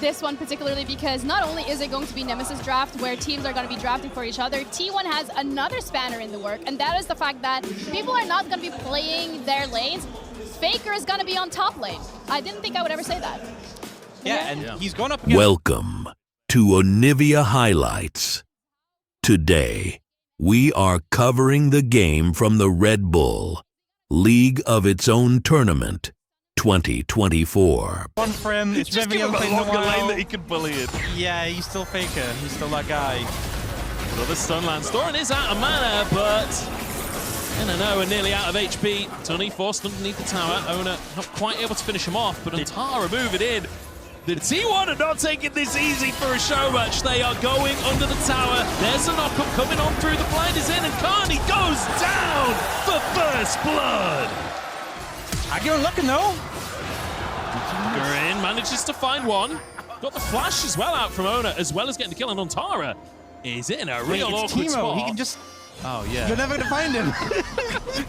this one particularly because not only is it going to be Nemesis draft where teams are going to be drafting for each other, T1 has another spanner in the work, and that is the fact that people are not going to be playing their lanes. Faker is going to be on top lane. I didn't think I would ever say that. Yeah, and he's going up against... Welcome to Onivia Highlights. Today, we are covering the game from the Red Bull League of Its Own Tournament 2024. One for him. It's just give him a longer lane that he can bully it. Yeah, he's still Faker. He's still that guy. Another stun land. Storin is out of mana, but I don't know, we're nearly out of HP. Tunny forced underneath the tower. Owner not quite able to finish him off, but Antara moving in. The T1 are not taking this easy for a show match. They are going under the tower. There's a knock-up coming on through. The blind is in, and Carney goes down for first blood. Aguirre looking though. Green manages to find one. Got the flash as well out from Owner, as well as getting the kill on Antara. Is in a real awkward Timo. spot. He can just... Oh, yeah. You're never going to find him.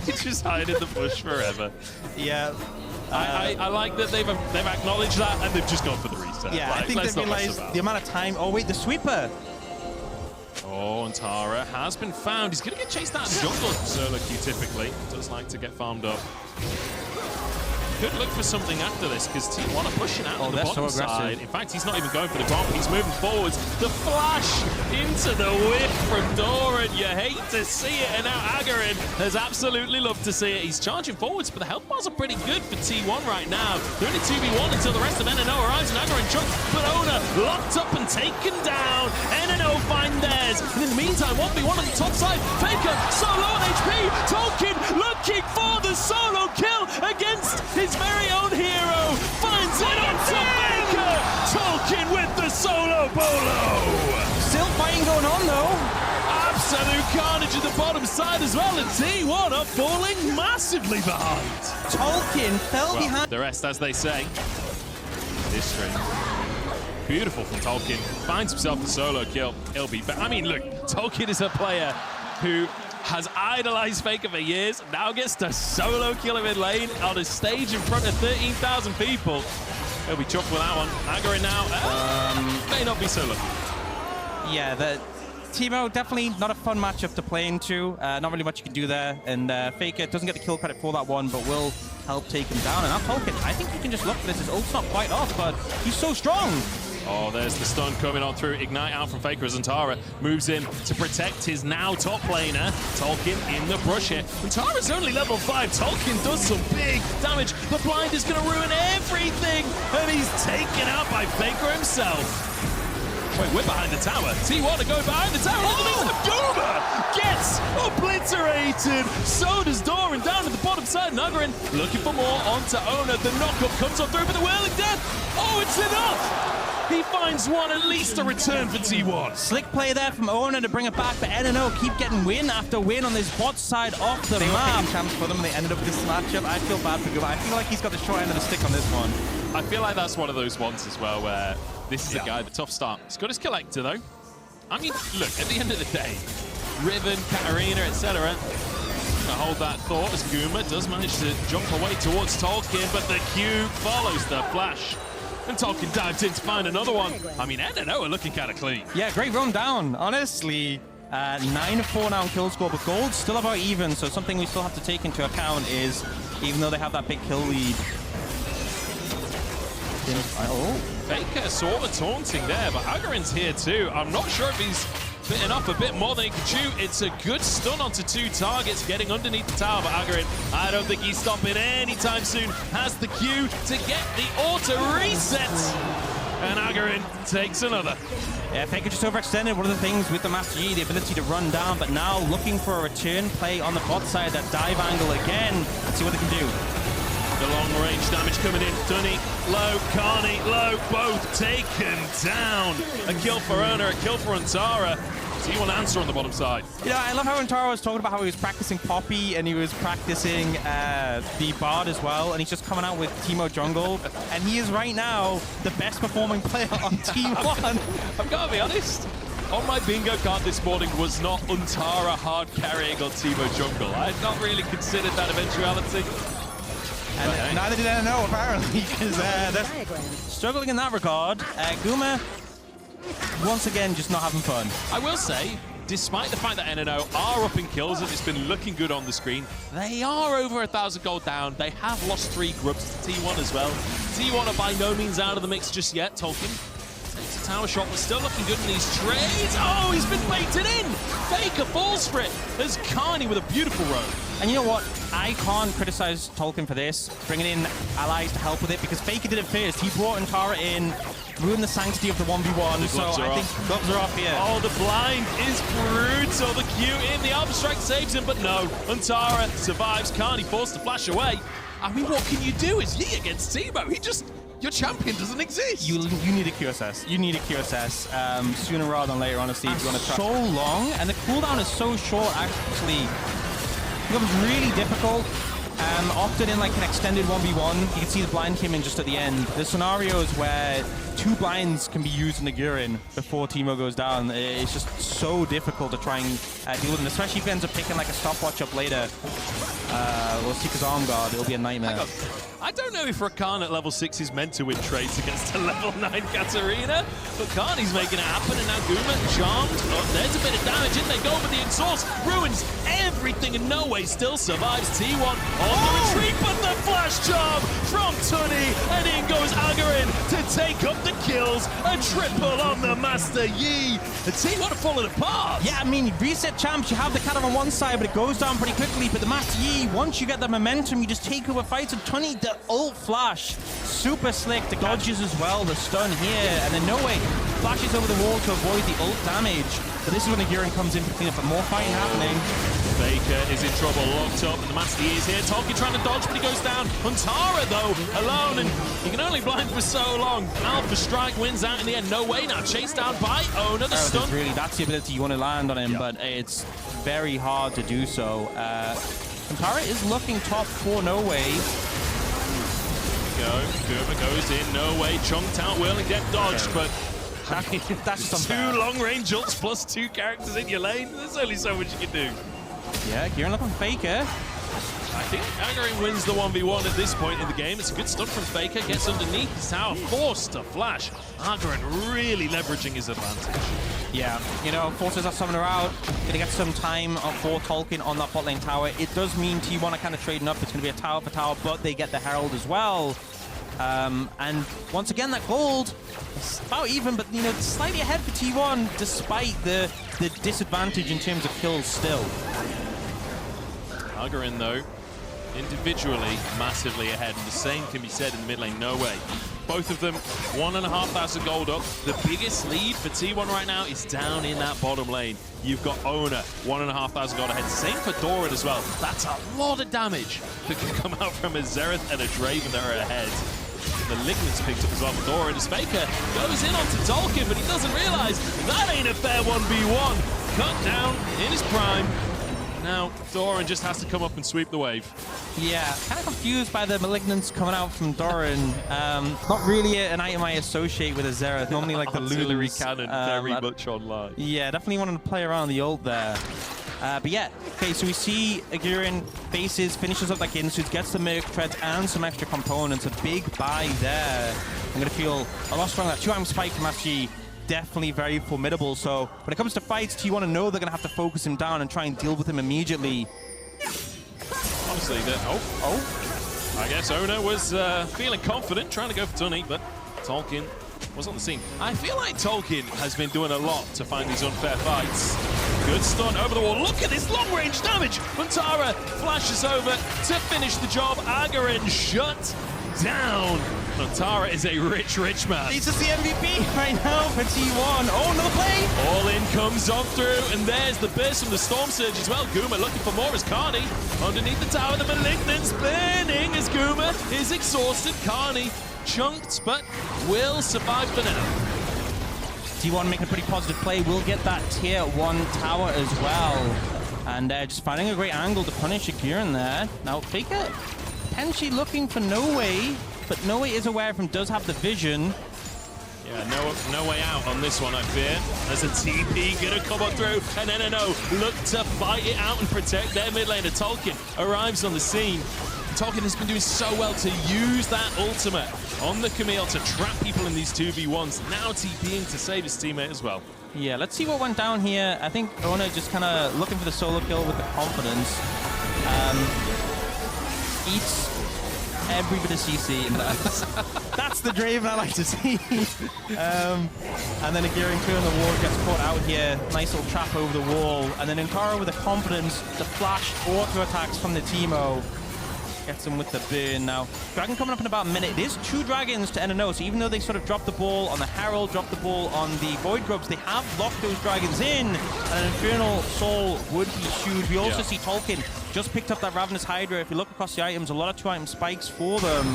He's just hiding in the bush forever. Yeah. I like that they've acknowledged that and they've just gone for the reset. Yeah, like, I think they realized the amount of time. Oh, wait, the sweeper. Oh, and Tara has been found. He's going to get chased out of the jungle. Solo Q typically does like to get farmed up. Could look for something after this because T1 are pushing out on the bottom side. In fact, he's not even going for the bomb. He's moving forwards. The flash into the whip from Doran. You hate to see it. And now Agarin has absolutely loved to see it. He's charging forwards, but the health bars are pretty good for T1 right now. They're only 2v1 until the rest of NNO arrives, and Agarin chunks. But Owner locked up and taken down. NNO find theirs. And in the meantime, 1v1 on the top side. Faker solo on HP. Tolkien looking for the solo kill against his very own hero. Finds it onto Faker. Tolkien with the solo bolo. Still fighting going on though. Absolute carnage at the bottom side as well, and T1 are falling massively behind. Tolkien fell behind. The rest, as they say. This string. Beautiful from Tolkien. Finds himself the solo kill. He'll be back. I mean, look, Tolkien is a player who has idolized Faker for years, now gets to solo kill him in lane on a stage in front of 13,000 people. He'll be chuffed with that one. Agarin now, may not be so lucky. Yeah, the Timo, definitely not a fun matchup to play into. Not really much you can do there. And Faker doesn't get the kill credit for that one, but will help take him down. And now Tolkien, I think you can just look for this. His ult's not quite off, but he's so strong. Oh, there's the stun coming on through. Ignite out from Faker as Antara moves in to protect his now top laner. Tolkien in the brush here. Antara's only level 5. Tolkien does some big damage. The blind is going to ruin everything. And he's taken out by Faker himself. Wait, we're behind the tower. T1 to go behind the tower. Oh! Duma gets obliterated. So does Doran down at the bottom side. Agarin looking for more onto Owner. The knockup comes on through, but the whirling death. Oh, it's enough. He finds one, at least a return for T1. Slick play there from Owner to bring it back, but NNO keep getting win after win on this bot side off the map. Chance for them, and they ended up with this matchup. I feel bad for Guma. I feel like he's got the short end of the stick on this one. I feel like that's one of those ones as well where this is a guy, the tough start. He's got his collector though. I mean, look, at the end of the day, Riven, Katarina, etc. Hold that thought as Guma does manage to jump away towards Tolkien, but the Q follows the flash. And Tolkien dives in to find another one. I mean, NNO are looking kind of clean. Yeah, great run down. Honestly, 9-4 now in kill score, but gold's still about even, so something we still have to take into account is, even though they have that big kill lead. Oh, Faker sort of taunting there, but Agarin's here too. I'm not sure if he's bitten off a bit more than he can chew. It's a good stun onto 2 targets, getting underneath the tower, but Agarin, I don't think he's stopping anytime soon. Has the Q to get the auto reset. And Agarin takes another. Yeah, Faker just overextended. One of the things with the Master Yi, the ability to run down, but now looking for a return play on the bot side, that dive angle again. Let's see what they can do. The long range damage coming in. Dunny low, Carney low, both taken down. A kill for Owner, a kill for Antara. T1 answer on the bottom side. Yeah, I love how Antara was talking about how he was practicing Poppy and he was practicing the Bard as well, and he's just coming out with Timo jungle, and he is right now the best performing player on T1. I've got to be honest. On my bingo card this morning was not Antara hard carrying on Timo jungle. I had not really considered that eventuality. And neither did NNO, apparently, because they're struggling in that regard. Guma, once again, just not having fun. I will say, despite the fact that NNO are up in kills and it's been looking good on the screen, they are over 1,000 gold down. They have lost 3 grubs to T1 as well. T1 are by no means out of the mix just yet. Tolkien takes a tower shot, but still looking good in these trades. Oh, he's been baited in! Faker falls for it. There's Carney with a beautiful roam. And you know what? I can't criticize Tolkien for this, bringing in allies to help with it, because Faker did it first. He brought Antara in, ruined the sanctity of the 1v1, so I think gloves are off here. Oh, the blind is brutal. The Q in, the Alpha Strike saves him, but no. Antara survives. Carney forced to flash away. I mean, what can you do as Yi against Teemo? He just... Your champion doesn't exist. You need a QSS. You need a QSS sooner rather than later, honestly, if you want to try. So long, and the cooldown is so short, actually. It becomes really difficult. Often in like an extended 1v1, you can see the blind came in just at the end. There's scenarios where 2 blinds can be used in the Gurren before Teemo goes down. It's just so difficult to try and deal with them, especially if he ends up picking like a stopwatch up later. Or Seeker's Arm Guard, it'll be a nightmare. I don't know if Rakan at level 6 is meant to win trades against a level 9 Katarina, but Carney's making it happen, and now Guma charmed. Oh, there's a bit of damage in they go, but the exhaust ruins everything, and no way still survives. T1 on the retreat, but the flash charm from Tunny, and in goes Agarin to take up the kills. A triple on the Master Yi. The T1 are falling apart. Yeah, I mean, reset champs, you have the Katar on one side, but it goes down pretty quickly. But the Master Yi, once you get the momentum, you just take over fights. And Tunny, the ult flash, super slick. The dodges as well, the stun here, and then no way flashes over the wall to avoid the ult damage. But this is when the Gurren comes in for cleanup, but more fighting happening. Faker is in trouble, locked up, and the Master Yi is here. Tolkien trying to dodge, but he goes down. Huntara, though, alone, and he can only blind for so long. Alpha Strike wins out in the end. No way now, chased down by Ona, the stun. That's the ability you want to land on him, but it's very hard to do so. Huntara is looking top 4, no way. Guma goes in, no way, chunked out, will and get dodged, but that's 2 long-range ults plus 2 characters in your lane. There's only so much you can do. Yeah, Gurren looking Faker. I think Agarin wins the 1v1 at this point in the game. It's a good stun from Faker, gets underneath his tower, forced to flash. Agarin really leveraging his advantage. Yeah, you know, forces that summoner out, gonna get some time for Tolkien on that bot lane tower. It does mean T1 are kind of trading up. It's gonna be a tower for tower, but they get the Herald as well. And once again, that gold is about even, but you know, slightly ahead for T1 despite the disadvantage in terms of kills still. Agarin, though, individually massively ahead, and the same can be said in the mid lane. No way. Both of them 1,500 gold up. The biggest lead for T1 right now is down in that bottom lane. You've got Ona 1,500 gold ahead. Same for Doran as well. That's a lot of damage that can come out from a Xerath and a Draven that are ahead. Malignance picked up as well for Doran as Faker goes in onto Tolkien, but he doesn't realize that ain't a fair 1v1. Cut down in his prime. Now, Doran just has to come up and sweep the wave. Yeah, kind of confused by the Malignance coming out from Doran. Not really an item I associate with a Xerath. Normally like the artillery Lulus. cannon, very much online. Yeah, definitely wanted to play around the ult there. But yeah, okay, so we see Gurren faces, finishes up that Ginsu, gets the Merc Treads and some extra components. A big buy there. I'm going to feel a lot stronger. 2-item spike from SG. Definitely very formidable. So when it comes to fights, you want to know they're going to have to focus him down and try and deal with him immediately. Honestly, I guess Ona was feeling confident, trying to go for Tunny, but Tolkien was on the scene. I feel like Tolkien has been doing a lot to find these unfair fights. Good stun over the wall. Look at this long-range damage. Huntara flashes over to finish the job. Agarin shut down. Huntara is a rich man. He's just the MVP right now for T1. Oh, another play! All in comes on through, and there's the burst from the Storm Surge as well. Guma looking for more as Carney underneath the tower. The Malignance burning as Guma is exhausted. Carney chunked, but will survive for now. T1 making a pretty positive play. We'll get that tier 1 tower as well. And just finding a great angle to punish a Gurren there. Now, Faker potentially looking for No Way, but No Way is aware of him, does have the vision. Yeah, no way out on this one, I fear. There's a TP gonna come on through, and NNO look to fight it out and protect their mid laner. Tolkien arrives on the scene. Tolkien has been doing so well to use that ultimate on the Camille to trap people in these 2v1s. Now TPing to save his teammate as well. Yeah, let's see what went down here. I think Ona just kind of looking for the solo kill with the confidence. Eats every bit of CC in that. That's the Draven I like to see. And then Aguirre clearing the wall, gets caught out here. Nice little trap over the wall. And then Intara with the confidence, the flash auto attacks from the Teemo. Gets him with the burn now. Dragon coming up in about a minute. It is 2 dragons to NNO, so even though they sort of dropped the ball on the Herald, dropped the ball on the Void Grubs, they have locked those dragons in, and an Infernal Soul would be huge. We also see Tolkien just picked up that Ravenous Hydra. If you look across the items, a lot of 2-item spikes for them.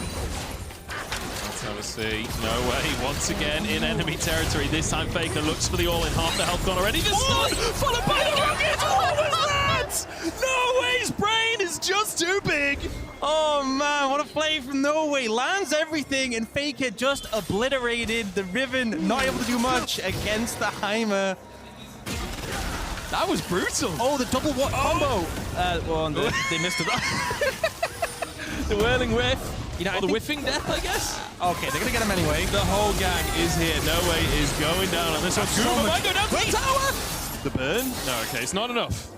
Let's have a see. No way. Once again in enemy territory. This time Faker looks for the all-in. Half the health gone already. Just stunned, followed by the rocket. What was that? No way. His brain is just too big. Oh man, what a play from Norway. Lands everything, and Faker just obliterated the Riven. Not able to do much against the Heimer. That was brutal. Oh, the double combo. Well, they missed it. The whirling whiff. You know, or the whiffing death, I guess. Okay, they're gonna get him anyway. The whole gang is here. No way is going down on this one. Guma might go down to the tower. The burn? No, okay, it's not enough.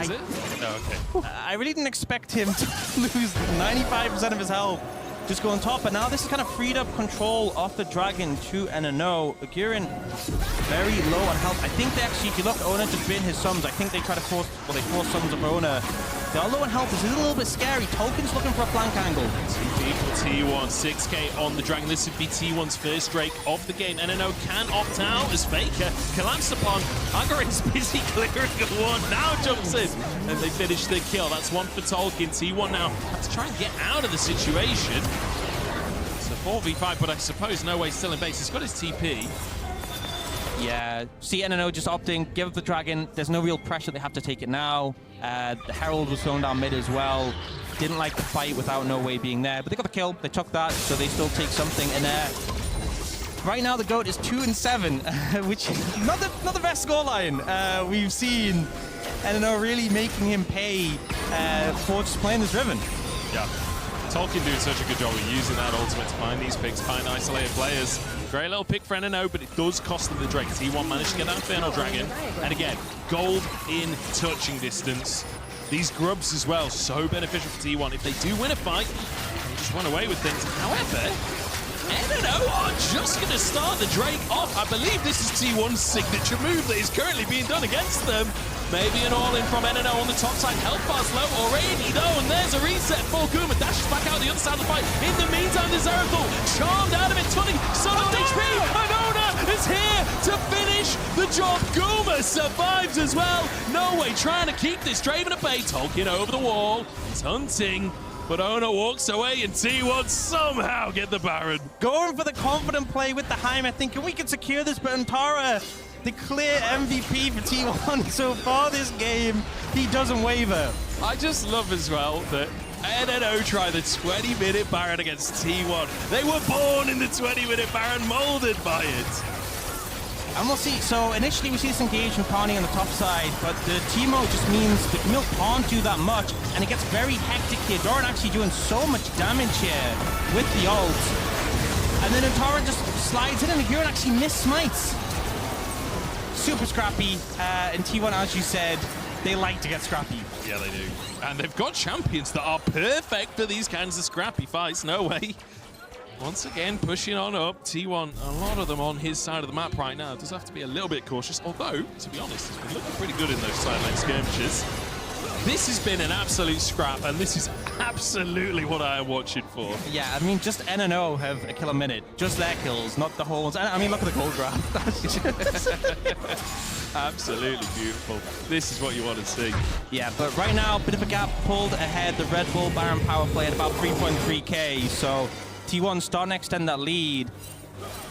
Is it? No, okay. I really didn't expect him to lose 95% of his health. Just go on top, but now this is kind of freed up control off the Dragon to NNO. Aguirre very low on health. I think they actually, if you look, Ona just bin his sums. I think they try to force, well, they force sums of Ona. They are low on health. This is a little bit scary. Tolkien's looking for a flank angle. T1, 6k on the Dragon. This would be T1's first Drake of the game. NNO can opt out as Faker collapsed upon. Aguirre's busy clearing a one. Now jumps in, and they finish the kill. That's one for Tolkien. T1 now has to try and get out of the situation. It's a 4v5, but I suppose No Way still in base. He's got his TP. Yeah, see NNO just opting, give up the Dragon. There's no real pressure. They have to take it now. The Herald was thrown down mid as well. Didn't like the fight without No Way being there, but they got the kill. They took that, so they still take something. And right now the GOAT is 2-7, which is not the best scoreline we've seen. NNO really making him pay for just playing this Riven. Yeah. Tolkien doing such a good job of using that ultimate to find these picks, find isolated players. Great little pick for NNO, but it does cost them the Drake. T1 managed to get that Infernal Dragon. And again, gold in touching distance. These grubs as well, so beneficial for T1. If they do win a fight, they just run away with things. However, NNO are just going to start the Drake off. I believe this is T1's signature move that is currently being done against them. Maybe an all-in from NNO on the top side. Health bar's low already, though, and there's a reset for Guma. Dashes back out the other side of the fight. In the meantime, there's Zerathal charmed out of it. Tunning, son on HP, and Ona is here to finish the job. Guma survives as well. No Way trying to keep this Draven at bay. Tolkien over the wall. He's hunting. But Ona walks away, and T1 somehow get the Baron. Going for the confident play with the Heimer, thinking we can secure this, but Intara, the clear MVP for T1 so far this game, he doesn't waver. I just love as well that NNO try the 20-minute Baron against T1. They were born in the 20-minute Baron, molded by it. And we'll see. So initially we see this engage from Carney on the top side, but the Teemo just means the Camille can't do that much, and it gets very hectic here. Doran actually doing so much damage here with the ult. And then Intara just slides in, and Aguirre actually miss-smites. Super scrappy, and T1, as you said, they like to get scrappy. Yeah, they do. And they've got champions that are perfect for these kinds of scrappy fights. No Way. Once again, pushing on up. T1, a lot of them on his side of the map right now. Does have to be a little bit cautious, although, to be honest, he's been looking pretty good in those sideline skirmishes. This has been an absolute scrap, and this is absolutely what I am watching for. Yeah, I mean, just NNO have a kill a minute. Just their kills, not the whole ones. I mean, look at the gold grab. Absolutely beautiful. This is what you want to see. Yeah, but right now, a bit of a gap pulled ahead. The Red Bull Baron power play at about 3.3k, so T1 starting to extend that lead.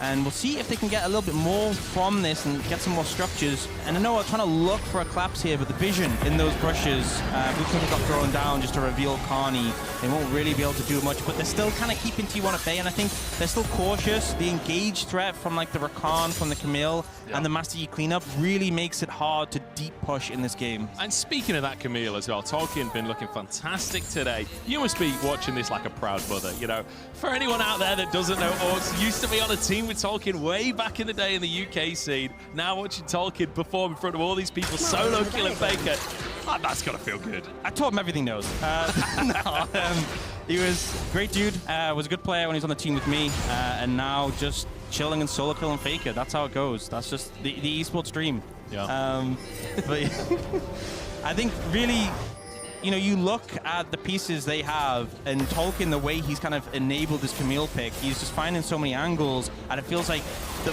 And we'll see if they can get a little bit more from this and get some more structures. And I know I'm trying to look for a collapse here, but the vision in those brushes, Blue Team got thrown down just to reveal Carney. They won't really be able to do much, but they're still kind of keeping T1 at bay, and I think they're still cautious. The engaged threat from like the Rakan, from the Camille, and the Master Yi cleanup really makes it hard to deep push in this game. And speaking of that Camille as well, Tolkien been looking fantastic today. You must be watching this like a proud mother, you know. For anyone out there that doesn't know, Orcs used to be on a team with Tolkien way back in the day in the UK scene. Now watching Tolkien perform in front of all these people, solo killing Faker. Oh, that's gotta feel good. I taught him everything he knows. He was a great dude, was a good player when he was on the team with me, and now just chilling and solo killing Faker. That's how it goes. That's just the esports dream. Yeah. But I think really, you know, you look at the pieces they have, and Tolkien, the way he's kind of enabled this Camille pick, he's just finding so many angles, and it feels like the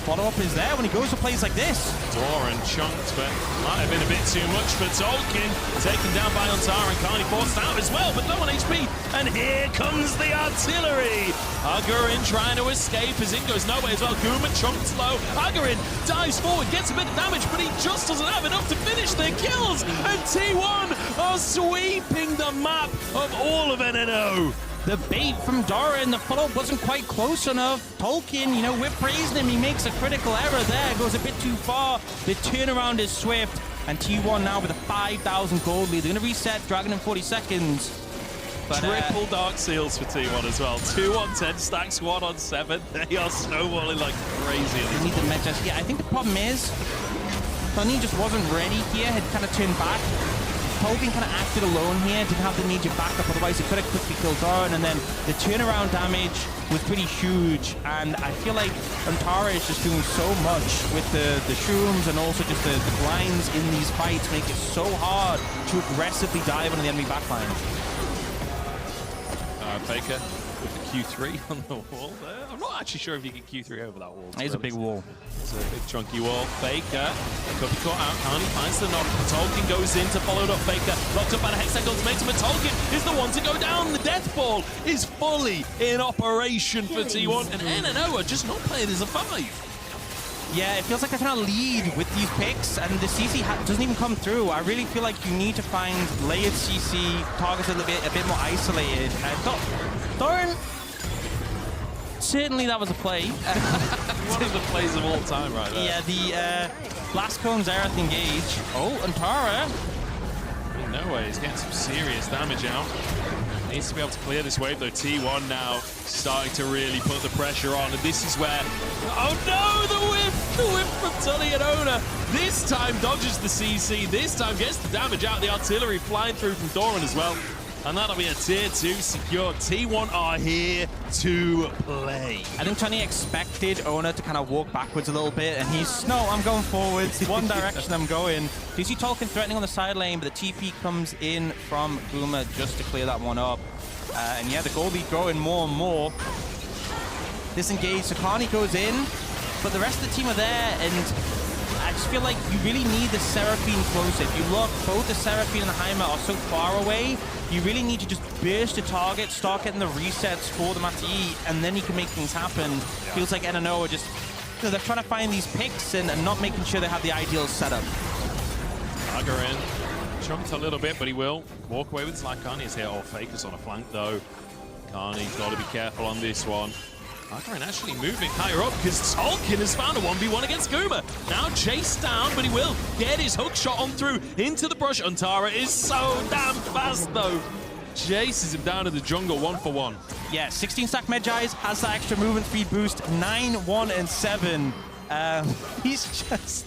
follow-up is there when he goes to plays like this. Doran chunked, but might have been a bit too much for Tolkien. Taken down by Ontara, and Carney forced out as well, but no one HP. And here comes the artillery. Agarin trying to escape as it goes nowhere as well. Guma chunked low. Agarin dives forward, gets a bit of damage, but he just doesn't have enough to finish their kills. And T1 are sweeping the map of all of NNO. The bait from Doran, the follow-up wasn't quite close enough. Tolkien, you know, we're praising him. He makes a critical error there, goes a bit too far. The turnaround is swift, and T1 now with a 5,000 gold lead. They're going to reset Dragon in 40 seconds. But, triple Dark Seals for T1 as well. 2 on 10 stacks, 1 on 7. They are snowballing like crazy. They need the metas. Yeah, I think the problem is, Sunny just wasn't ready here, had kind of turned back. Tolkien kind of acted alone here, didn't have the immediate backup, otherwise he could have quickly killed Doran, and then the turnaround damage was pretty huge, and I feel like Ontara is just doing so much with the shrooms and also just the blinds in these fights make it so hard to aggressively dive into the enemy backline. Faker with the Q3 on the wall there. I'm not actually sure if you can Q3 over that wall. It is a big wall. It's a big chunky wall. Faker could be caught out. Carney finds the knock. Tolkien goes in to follow up Faker. Locked up by the Hexagon ultimatum, but Tolkien is the one to go down. The death ball is fully in operation for T1, and NNO are just not playing as a 5. Yeah, it feels like they're trying to lead with these picks, and the CC doesn't even come through. I really feel like you need to find layered CC, targets a bit more isolated. Doran, certainly that was a play. One of the plays of all time right there. Yeah, the Blast Cone's Aerith engage. Oh, Ontara. No way, he's getting some serious damage out. Needs to be able to clear this wave though. T1 now starting to really put the pressure on, and this is where, oh no, the whip from Tully and Ona. This time dodges the CC, this time gets the damage out, the artillery flying through from Doran as well. And that'll be a tier 2 secure. T1 are here to play. I think Tony expected Ona to kind of walk backwards a little bit, and he's, no, I'm going forwards. One direction I'm going. So you see Tolkien threatening on the side lane, but the TP comes in from Guma just to clear that one up. And yeah, the gold lead growing more and more. Disengaged, so Carney goes in, but the rest of the team are there, and I just feel like you really need the Seraphine closer. If you look, both the Seraphine and the Heimer are so far away, you really need to just burst the target, start getting the resets for the Master Yi, and then you can make things happen. Feels like NNO are just, you know, they're trying to find these picks and not making sure they have the ideal setup. Agarin chunked a little bit, but he will walk away with his life. Carney's here. Oh, Faker's on a flank though. Carney's got to be careful on this one. Agarin actually moving higher up because Tolkien has found a 1v1 against Guma. Now chased down, but he will get his hook shot on through into the brush. Ontara is so damn fast though. Chases him down to the jungle 1-for-1. Yeah, 16 stack Medjai's has that extra movement speed boost, 9, 1, and 7. He's just,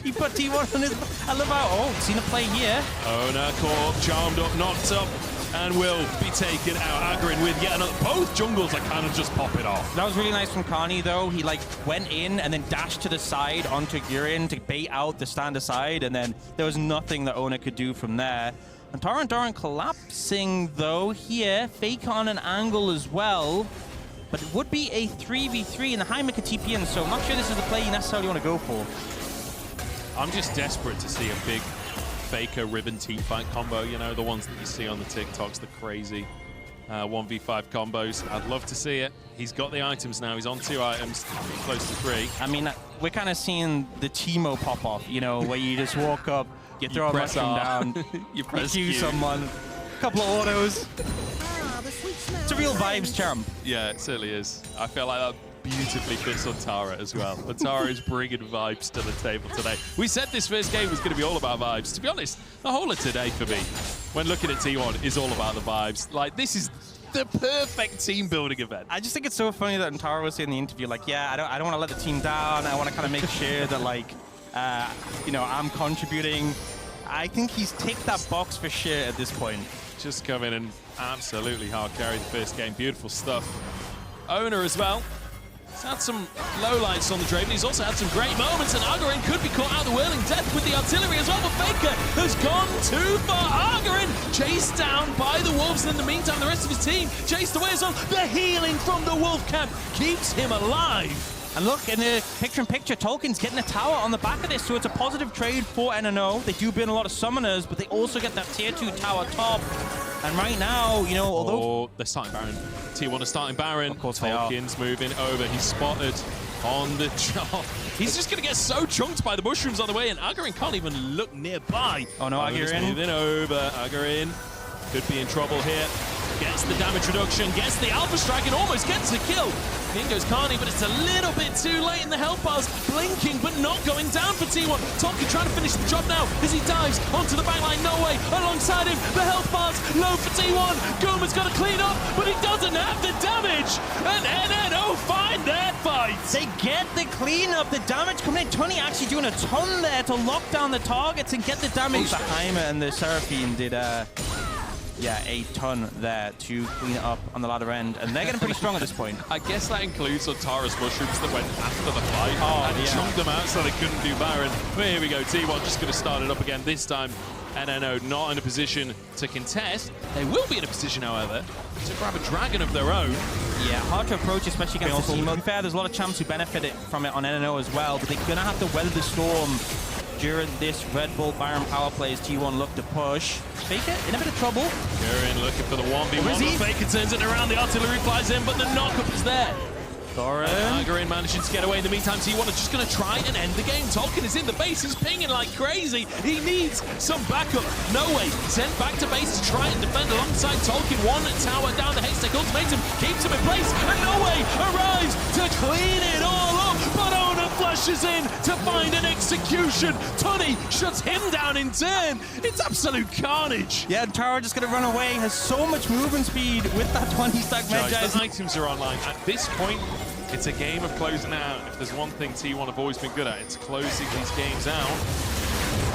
he put T1 on his, I love how, oh, seen a play here. Ona caught, charmed up, knocked up, and will be taken out. Agarin with yet another. Both jungles are kind of just popping off. That was really nice from Carney, though. He like went in and then dashed to the side onto Gurin to bait out the stand aside, and then there was nothing that Ona could do from there. And Tara and Doran collapsing, though, here. Fake on an angle as well. But it would be a 3v3, and the Heimer could TP in, so I'm not sure this is the play you necessarily want to go for. I'm just desperate to see a big Faker ribbon team fight combo, you know, the ones that you see on the TikToks, the crazy 1v5 combos. I'd love to see it. He's got the items now. He's on 2 items, close to 3. I mean, we're kind of seeing the Teemo pop off, you know, where you just walk up, you throw a mushroom down, you press Q Q. someone, a couple of autos. It's a real vibes champ. Yeah, it certainly is. I feel like that beautifully fits on Tara as well. But Tara is bringing vibes to the table today. We said this first game was going to be all about vibes. To be honest, the whole of today for me, when looking at T1, is all about the vibes. Like, this is the perfect team building event. I just think it's so funny that Tara was saying in the interview, like, yeah, I don't want to let the team down. I want to kind of make sure that, like, you know, I'm contributing. I think he's ticked that box for sure at this point. Just come in and absolutely hard carry the first game. Beautiful stuff. Owner as well. He's had some lowlights on the Draven. He's also had some great moments, and Agarin could be caught out of the whirling death with the artillery as well, but Faker has gone too far. Agarin chased down by the Wolves, and in the meantime, the rest of his team chased away as well. The healing from the Wolf camp keeps him alive. And look, in the picture-in-picture, Tolkien's getting a tower on the back of this, so it's a positive trade for NNO. They do burn a lot of summoners, but they also get that tier 2 tower top. And right now, you know, although... Oh, they're starting Baron. T1 is starting Baron. Of course they are. Tolkien's moving over. He's spotted on the job. He's just going to get so chunked by the mushrooms on the way, and Agarin can't even look nearby. Oh no, Agarin. Moving over. Agarin could be in trouble here. Gets the damage reduction, gets the Alpha Strike, and almost gets the kill. In goes Carney, but it's a little bit too late, and the health bar's blinking, but not going down for T1. Tolkien trying to finish the job now as he dives onto the backline. No way. Alongside him, the health bar's low for T1. Guma's got to clean up, but he doesn't have the damage. And NNO find their fight. They get the cleanup, the damage coming in. Tony actually doing a ton there to lock down the targets and get the damage. The Heimer and the Seraphine did yeah, a ton there to clean it up on the ladder end, and they're getting pretty strong at this point. I guess that includes on Tara's mushrooms that went after the fight and yeah. chunked them out so they couldn't do Baron. But here we go, T1 just going to start it up again. This time, NNO not in a position to contest. They will be in a position, however, to grab a dragon of their own. Yeah, hard to approach, especially against the team. To be fair, there's a lot of champs who benefited from it on NNO as well, but they're going to have to weather the storm during this Red Bull Baron power play as T1 look to push. Faker in a bit of trouble. Gurren looking for the 1v1, but Faker turns it around, the artillery flies in, but the knockup is there. Agarin managing to get away. In the meantime, T1 is just going to try and end the game. Tolkien is in the base. He's pinging like crazy. He needs some backup. No way. Sent back to base to try and defend alongside Tolkien. One tower down the Haystack ultimatum. Keeps him in place. And No Way arrives to clean it all up. But Ona flashes in to find an execution. Tunny shuts him down in turn. It's absolute carnage. Yeah, Tara just going to run away. Has so much movement speed with that 20-stack Medjay. The items are online. At this point, it's a game of closing out. If there's one thing T1 have always been good at, it's closing these games out.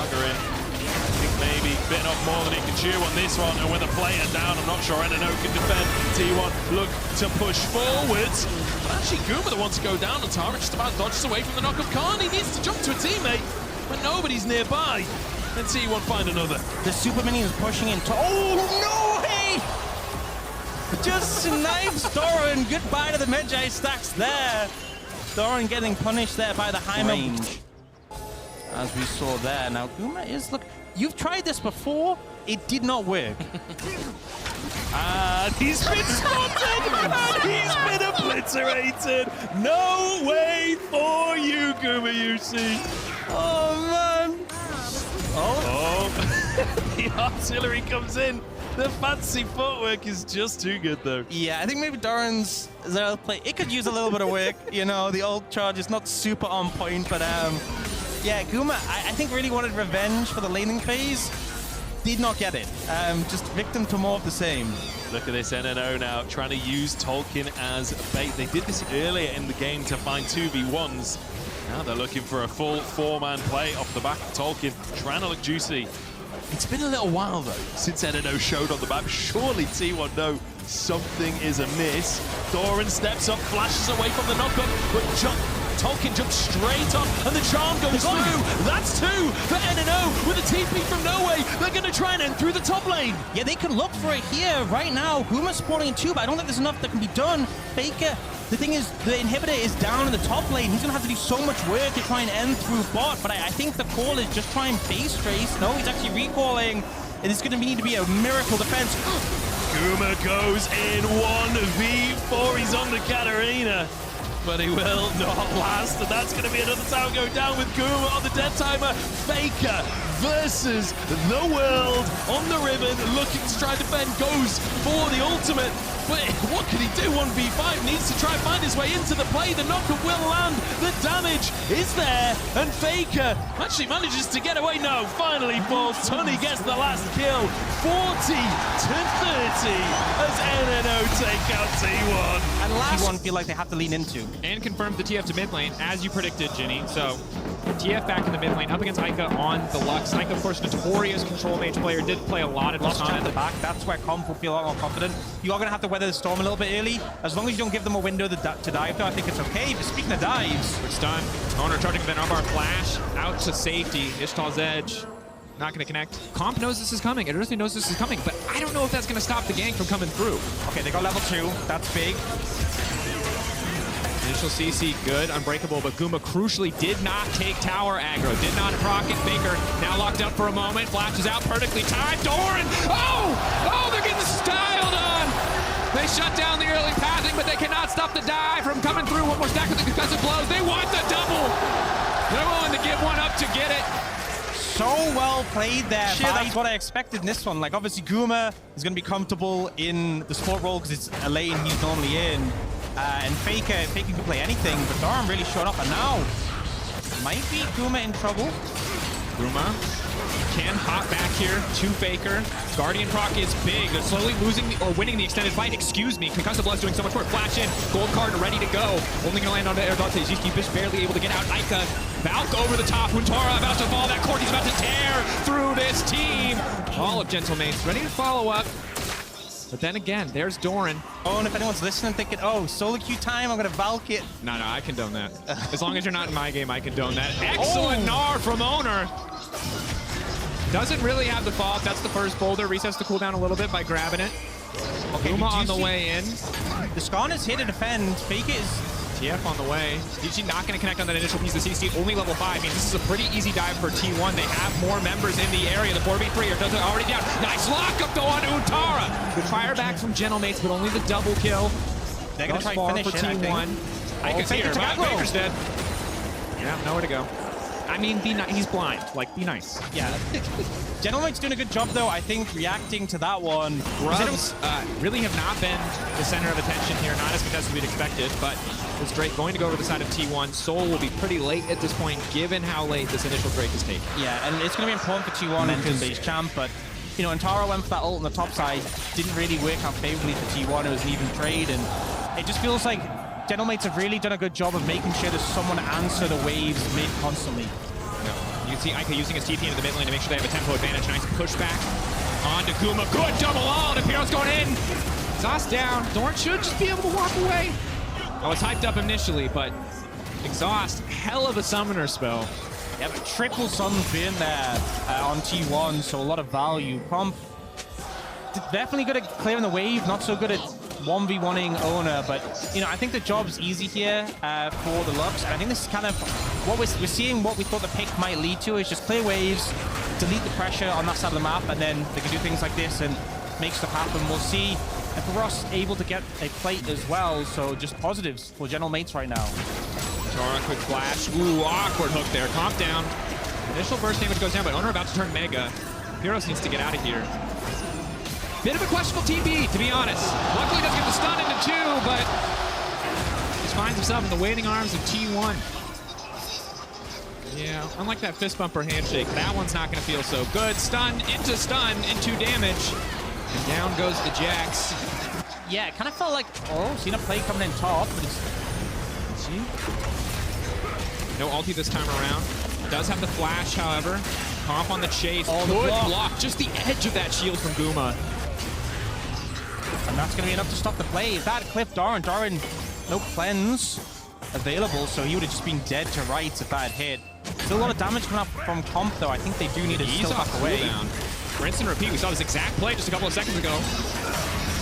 Agarin, I think maybe bitten off more than he can chew on this one, and with a player down, I'm not sure NNO can defend. T1 look to push forwards, but actually Guma the one to go down, and Tara just about dodges away from the knock-up. Khan, he needs to jump to a teammate, but nobody's nearby. Then T1 find another. The super minion is pushing in. Oh, no way! Just snipes Doran. Goodbye to the Medjay stacks there. Doran getting punished there by the high range, as we saw there. Now, Guma is, look, you've tried this before. It did not work. And he's been spotted, and he's been obliterated. No way for you, Guma, you see. Oh, man. Oh, the artillery comes in. The fancy footwork is just too good, though. Yeah, I think maybe Doran's Zerl play, it could use a little bit of work. You know, the old charge is not super on point, but yeah, Guma, I think really wanted revenge for the laning phase. Did not get it. Just victim to more of the same. Look at this NNO now, trying to use Tolkien as bait. They did this earlier in the game to find 2v1s. Now they're looking for a full 4-man play off the back of Tolkien, trying to look juicy. It's been a little while, though, since NNO showed on the map. Surely T1 know something is amiss. Doran steps up, flashes away from the knockup, but Tolkien jumps straight up, and the charm goes through. That's 2 for NNO with a TP from No Way. They're going to try and end through the top lane. Yeah, they can look for it here right now. Guma's spawning in 2, but I don't think there's enough that can be done. Faker, the thing is, the inhibitor is down in the top lane. He's going to have to do so much work to try and end through bot, but I think the call is just try and base trace. No, he's actually recalling. It is going to need to be a miracle defense. Guma goes in 1v4. He's on the Katarina, but he will not last. And that's going to be another tower going down with Guma on the dead timer. Faker versus the world on the ribbon, looking to try and defend, goes for the ultimate. But what can he do? 1v5, needs to try and find his way into the play. The knockup will land, the damage is there, and Faker actually manages to get away. No, finally falls. Tunney gets the last kill. 40 to 30 as NNO take out T1. And last T1 feel like they have to lean into. And confirms the TF to mid lane, as you predicted, Ginny. So TF back in the mid lane, up against Ica on the Lux. Ica, of course, notorious control mage player, did play a lot at Lost the at the back. That's where Comp will feel a lot more confident. You are going to have to weather the storm a little bit early. As long as you don't give them a window to dive, though, I think it's okay. But speaking of dives, Good stun. Owner charging Ben Arbar flash out to safety. Ishtal's edge. Not going to connect. Comp knows this is coming. Adversity knows this is coming, but I don't know if that's going to stop the gank from coming through. okay, they got level 2. That's big. Initial CC, good, unbreakable, but Guma crucially did not take tower aggro, did not proc it. Faker now locked up for a moment, flashes out perfectly timed. Doran! Oh, they're getting styled on! They shut down the early pathing, but they cannot stop the dive from coming through. One more stack with the defensive blows. They want the double! They're willing to give one up to get it. So well played there. Shit, that's what I expected in this one. Like, obviously, Guma is going to be comfortable in the support role because it's a lane he's normally in. And Faker can play anything, but Doran really showed up, and now might be Guma in trouble. Guma can hop back here to Faker. Guardian proc is big. They're slowly losing or winning the extended fight. Excuse me. Concussive Blood's doing so much work. Flash in. Gold card ready to go. Only gonna land on the air. Dante Bish barely able to get out. Ica. Valk over the top. Huntara about to fall. That Corky's about to tear through this team. All of Gentlemates ready to follow up. But then again, there's Doran. Oh, and if anyone's listening thinking, oh, solo queue time, I'm going to Valk it. No, I condone that. As long as you're not in my game, I condone that. Excellent Gnar from Owner. Doesn't really have the fault. That's the first boulder. Resets the cooldown a little bit by grabbing it. Okay, Guma on the way in. The Skarn is here to defend. Faker is... TF on the way. DG not going to connect on that initial piece of CC. Only level 5. I mean, this is a pretty easy dive for T1. They have more members in the area. The 4v3 are already down. Nice lockup though on Untara. Good fire back from Gentlemates, but only the double kill. They're going to try and finish for it, T1. Ica's here. Faker's dead. Yeah, nowhere to go. I mean, he's blind. Like, be nice. Yeah. Gentlemate's doing a good job, though, I think, reacting to that one. Grubs really have not been the center of attention here. Not as contested as we'd expected, but it's Drake going to go over the side of T1. Soul will be pretty late at this point, given how late this initial Drake is taken. Yeah, and it's going to be important for T1 entering base champ, but, you know, Antara went for that ult on the top side. Didn't really work out favorably for T1. It was an even trade, and it just feels like Gentlemates have really done a good job of making sure there's someone to answer the waves mid constantly. You can see Ica using his TP into the mid lane to make sure they have a tempo advantage. Nice pushback onto Guma. Good double ult. Imperial's going in. Exhaust down. Doran should just be able to walk away. I was hyped up initially, but Exhaust, hell of a summoner spell. Yeah, but triple summons being there on T1, so a lot of value. Comp definitely good at clearing the wave, not so good at 1v1ing Owner, but, you know, I think the job's easy here for the Lux, and I think this is kind of what we're seeing, what we thought the pick might lead to, is just clear waves, delete the pressure on that side of the map, and then they can do things like this and make stuff happen. We'll see if Ross able to get a plate as well, so just positives for Gentlemates right now. Tara, quick flash. Ooh, awkward hook there. Comp down. Initial burst damage goes down, but Owner about to turn Mega. Pyros needs to get out of here. Bit of a questionable TB, to be honest. Luckily doesn't get the stun into 2, but just finds himself in the waiting arms of T1. Yeah, unlike that fist bumper handshake, that one's not going to feel so good. Stun, into damage. And down goes the Jax. Yeah, it kind of felt like, oh, seen a play coming in top, but it's... See? No ulti this time around. Does have the flash, however. Comp on the chase. Oh, good block. Just the edge of that shield from Guma. And that's going to be enough to stop the play. If that clipped Doran, no cleanse available, so he would have just been dead to rights if that had hit. Still a lot of damage coming up from Comp, though. I think they do need to still back away. Rinse and repeat. We saw this exact play just a couple of seconds ago.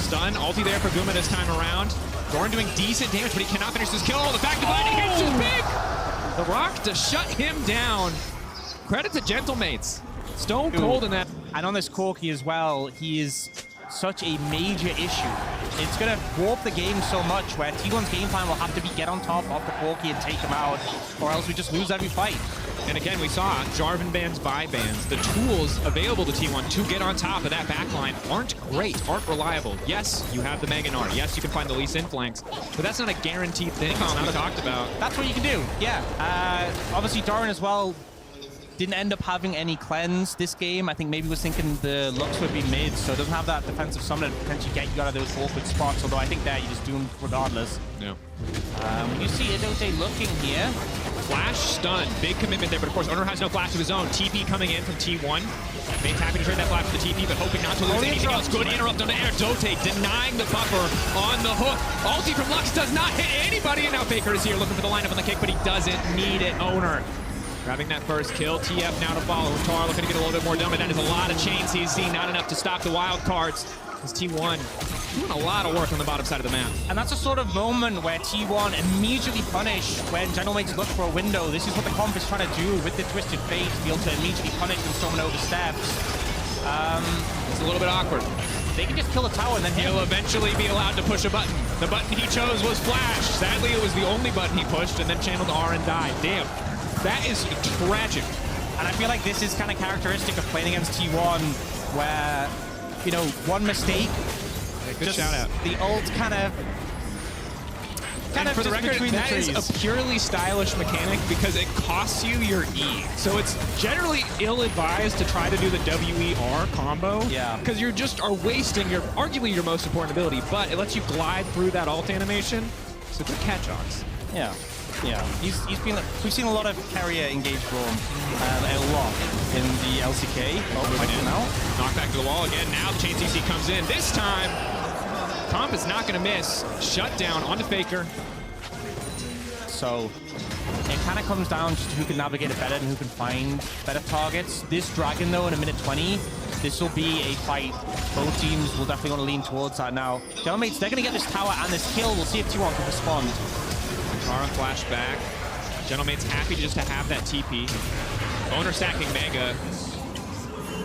Stun, ulti there for Guma this time around. Doran doing decent damage, but he cannot finish this kill. The back dividing hits is big! The rock to shut him down. Credit to Gentlemates. Stone cold in that. And on this Corki as well, he is such a major issue. It's going to warp the game so much where T1's game plan will have to be get on top of the Corki and take him out, or else we just lose every fight. And again, we saw Jarvan bans, buy bans. The tools available to T1 to get on top of that backline aren't great, aren't reliable. Yes, you have the Mega Gnar. Yes, you can find the Lee Sin flanks, but that's not a guaranteed thing, as we talked about. That's what you can do, yeah. Obviously, Doran as well didn't end up having any cleanse this game. I think maybe was thinking the Lux would be mid, so it doesn't have that defensive summon to potentially get you out of those awkward spots, although I think there you're just doomed regardless. Yeah. You see Idote looking here. Flash stun, big commitment there, but of course Owner has no flash of his own. TP coming in from T1. Main's happy to trade that flash for the TP, but hoping not to lose anything else. Good interrupt on the air. Dote denying the buffer on the hook. Ulti from Lux does not hit anybody, and now Faker is here looking for the lineup on the kick, but he doesn't need it. Owner grabbing that first kill. TF now to follow. Tar looking to get a little bit more done, but that is a lot of chains he's seen, not enough to stop the wild cards. As T1 doing a lot of work on the bottom side of the map. And that's a sort of moment where T1 immediately punish when General Mates look for a window. This is what the comp is trying to do with the Twisted Fate, to be able to immediately punish when someone oversteps. It's a little bit awkward. They can just kill a tower and then he'll eventually be allowed to push a button. The button he chose was Flash. Sadly, it was the only button he pushed, and then channeled R and died. Damn, that is tragic. And I feel like this is kind of characteristic of playing against T1, where, you know, one mistake, good shout out. The ult kind of for the record, that is a purely stylish mechanic because it costs you your E. So it's generally ill-advised to try to do the WER combo. Yeah. Because you just are wasting your, arguably your most important ability, but it lets you glide through that ult animation. So good catch, Ox. Yeah. Yeah, we've seen a lot of carrier engage Braum, a lot in the LCK. Oh, knock back to the wall again. Now the chain CC comes in. This time, Comp is not going to miss. Shut down onto Faker. So it kind of comes down just to who can navigate it better and who can find better targets. This Dragon, though, in a minute 20, this will be a fight. Both teams will definitely want to lean towards that now. Gentlemen, they're going to get this tower and this kill. We'll see if T1 can respond. Tara flash back. Gentlemate's happy just to have that TP. Owner stacking Mega.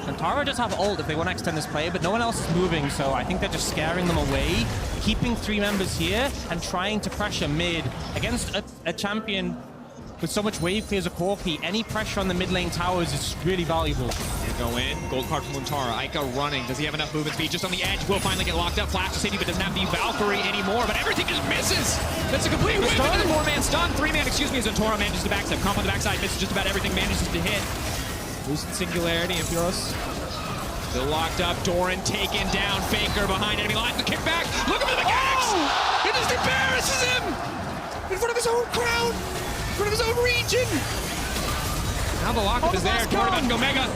And Tara does have ult if they want to extend this play, but no one else is moving, so I think they're just scaring them away, keeping 3 members here and trying to pressure mid. Against a champion with so much wave clear as a Corki, any pressure on the mid lane towers is really valuable. Go in. Gold card from Luntara. Aika running. Does he have enough movement speed? Just on the edge. Will finally get locked up. Flash to safety, but doesn't have the Valkyrie anymore. But everything just misses. That's a complete win. Another 4-man stun. 3-man, excuse me, as Luntara manages to backstep. Comp on the backside. Misses just about everything. Manages to hit. Boosted Singularity. Impulse. Still locked up. Doran taken down. Faker behind enemy lines. The kickback. Look at the mechanics. It just embarrasses him. In front of his own crowd. In front of his own region. Now the lockup is there. Doran about to go Mega.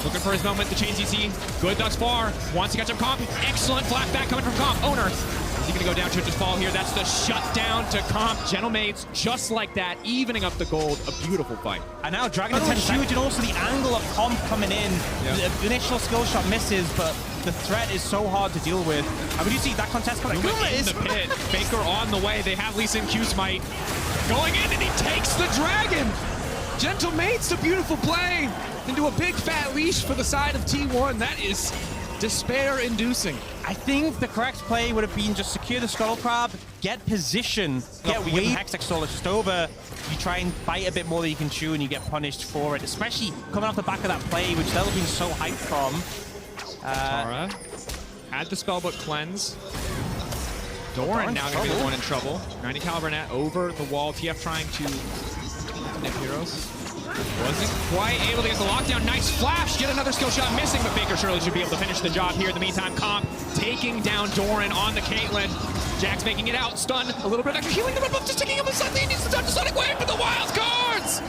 Looking for his moment, the chain CC, good thus far. Wants to catch up Comp. Excellent flashback coming from Comp. Owner, is he gonna go down? Should just fall here. That's the shutdown to Comp. Gentlemates, just like that, evening up the gold. A beautiful fight. And now Dragon is huge, and also the angle of Comp coming in. Yep. The initial skill shot misses, but the threat is so hard to deal with. I mean, you see that contest coming in the pit. Faker on the way. They have Lee Sin Q Smite. Going in, and he takes the Dragon. Gentlemates, a beautiful play into a big fat leash for the side of T1. That is despair-inducing. I think the correct play would have been just secure the Scuttle Crab, get position, get wave. Hextech Soul is just over. You try and bite a bit more than you can chew, and you get punished for it, especially coming off the back of that play, which they'll have been so hyped from. Tara had the spellbook cleanse. Doran now going to be the one in trouble. 90 caliber net over the wall. TF trying to nip heroes. Wasn't quite able to get the lockdown. Nice flash. Get another skill shot missing, but Faker surely should be able to finish the job here. In the meantime, Comp taking down Doran on the Caitlyn. Jack's making it out. Stun a little bit. Actually healing the red buff. Just taking him suddenly. He needs to touch the Sonic Wave for the wild cards.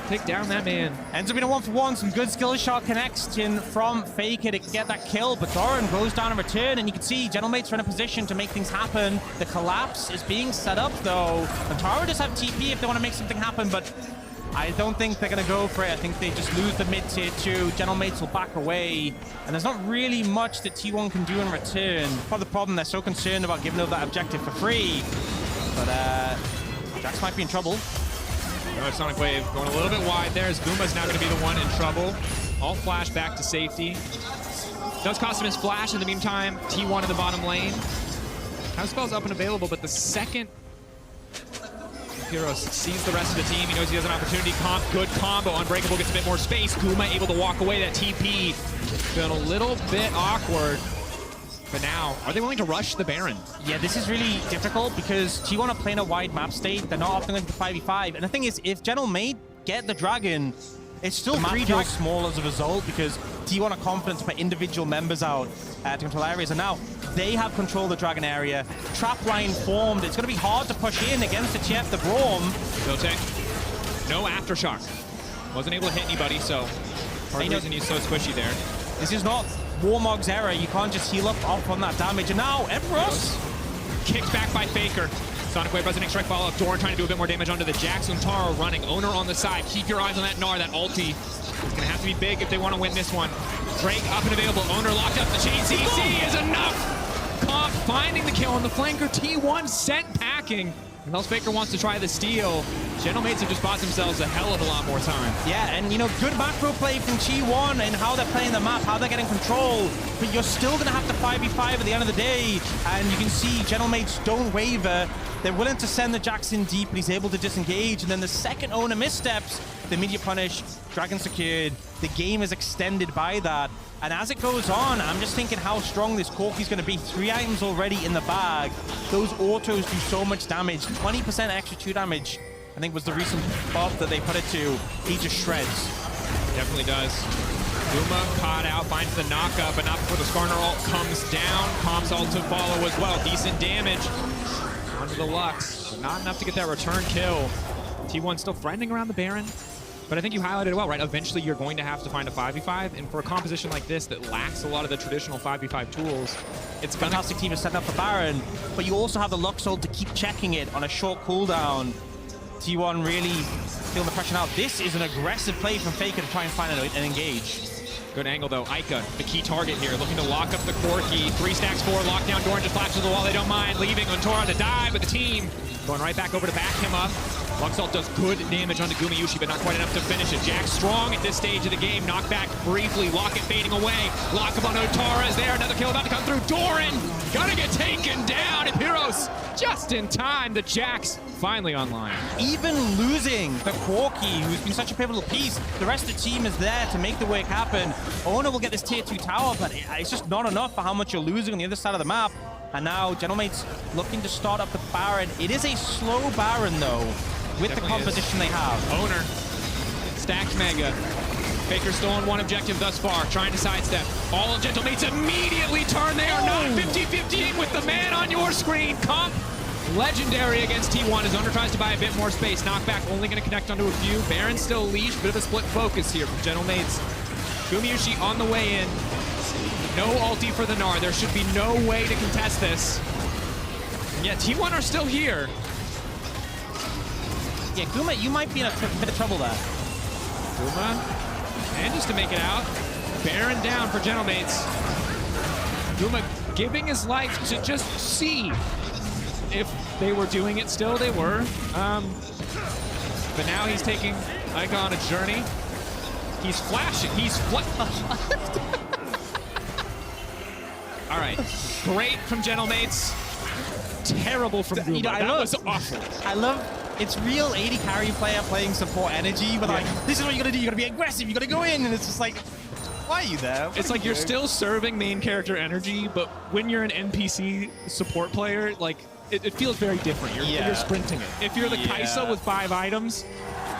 Take down that man. Ends up being a 1-for-1. Some good skill shot connection from Faker to get that kill, but Doran goes down in return, and you can see Gentlemates are in a position to make things happen. The collapse is being set up, though. And Tara does have TP if they want to make something happen, but I don't think they're going to go for it. I think they just lose the mid tier 2. Gentlemates will back away, and there's not really much that T1 can do in return. Part of the problem, they're so concerned about giving up that objective for free. But Jax might be in trouble. Another Sonic Wave going a little bit wide there as Goombas now going to be the one in trouble. All flash back to safety. Does cost him his flash in the meantime. T1 in the bottom lane. Has spells up and available, but the second Heroes sees the rest of the team, he knows he has an opportunity. Good combo. Unbreakable gets a bit more space. Guma able to walk away. That TP been a little bit awkward. But now, are they willing to rush the Baron? Yeah, this is really difficult because T1 are playing a wide map state. They're not often going to 5v5. And the thing is, if General Maid get the Dragon, it's still pretty small as a result because T1 are confident to put individual members out to control areas. And now they have control of the Dragon area. Trap line formed. It's going to be hard to push in against the Chef, the Braum. No Aftershock. Wasn't able to hit anybody, so part of the reason he's so squishy there. This is not Warmog's era. You can't just heal up off on that damage. And now Empress kicked back by Faker. Sonic Wave, Resonate Strike, follow up. Doran trying to do a bit more damage onto the Jax. Taro running. Owner on the side. Keep your eyes on that Gnar, that ulti. It's going to have to be big if they want to win this one. Drake up and available. Owner locked up. The chain CC is enough. Comp finding the kill on the flanker. T1 sent packing. Unless Faker wants to try the steal, General Maids have just bought themselves a hell of a lot more time. Yeah, and you know, good macro play from T1 and how they're playing the map, how they're getting control, but you're still going to have to 5v5 at the end of the day, and you can see General Maids don't waver. They're willing to send the Jax in deep, but he's able to disengage, and then the second owner missteps, the immediate punish, Dragon secured, the game is extended by that. And as it goes on, I'm just thinking how strong this Corki's going to be. 3 items already in the bag. Those autos do so much damage. 20% extra 2 damage, I think was the recent buff that they put it to. He just shreds. Definitely does. Guma caught out, finds the knockup, but not before the Skarner ult comes down. Comp's ult to follow as well. Decent damage onto the Lux, but not enough to get that return kill. T1 still friending around the Baron. But I think you highlighted it well, right? Eventually, you're going to have to find a 5v5, and for a composition like this that lacks a lot of the traditional 5v5 tools, it's a fantastic team to set up for Baron, but you also have the Lux ult to keep checking it on a short cooldown. T1 really feeling the pressure now. This is an aggressive play from Faker to try and find an engage. Good angle, though. Ica, the key target here, looking to lock up the Corki. 3 stacks, 4, lockdown. Doran just flashes to the wall. They don't mind, leaving Ontora to die, but the team going right back over to back him up. Lux ult does good damage onto Gumayushi, but not quite enough to finish it. Jax strong at this stage of the game. Knock back briefly. Locket fading away. Lock up on Otara is there. Another kill about to come through. Doran gonna get taken down. And Heroes just in time. The Jax finally online. Even losing the Corki, who's been such a pivotal piece, the rest of the team is there to make the work happen. Owner will get this tier 2 tower, but it's just not enough for how much you're losing on the other side of the map. And now General Maid's looking to start up the Baron. It is a slow Baron, though, with the composition they have. Owner, stacked Mega. Faker stolen 1 objective thus far, trying to sidestep. All of Gentle Mates immediately turn. They are not 50-50 with the man on your screen. Comp, legendary against T1 as Owner tries to buy a bit more space. Knockback only going to connect onto a few. Baron still leash, bit of a split focus here from Gentle Mates. Gumayushi on the way in. No ulti for the Gnar. There should be no way to contest this. And yet T1 are still here. Yeah, Guma, you might be in a bit of trouble there. Guma manages to make it out. Baron down for Gentle Mates. Guma giving his life to just see if they were doing it still. They were. But now he's taking Ica on a journey. He's flashing. He's All right. Great from Gentle Mates. Terrible from Guma. That was awful. I love it's real 80 carry player playing support energy, but like, this is what you gotta do. You gotta be aggressive. You gotta go in, and it's just like, why are you there? It's like you're still serving main character energy, but when you're an NPC support player, like it feels very different. You're sprinting it. If you're the Kaisa with 5 items,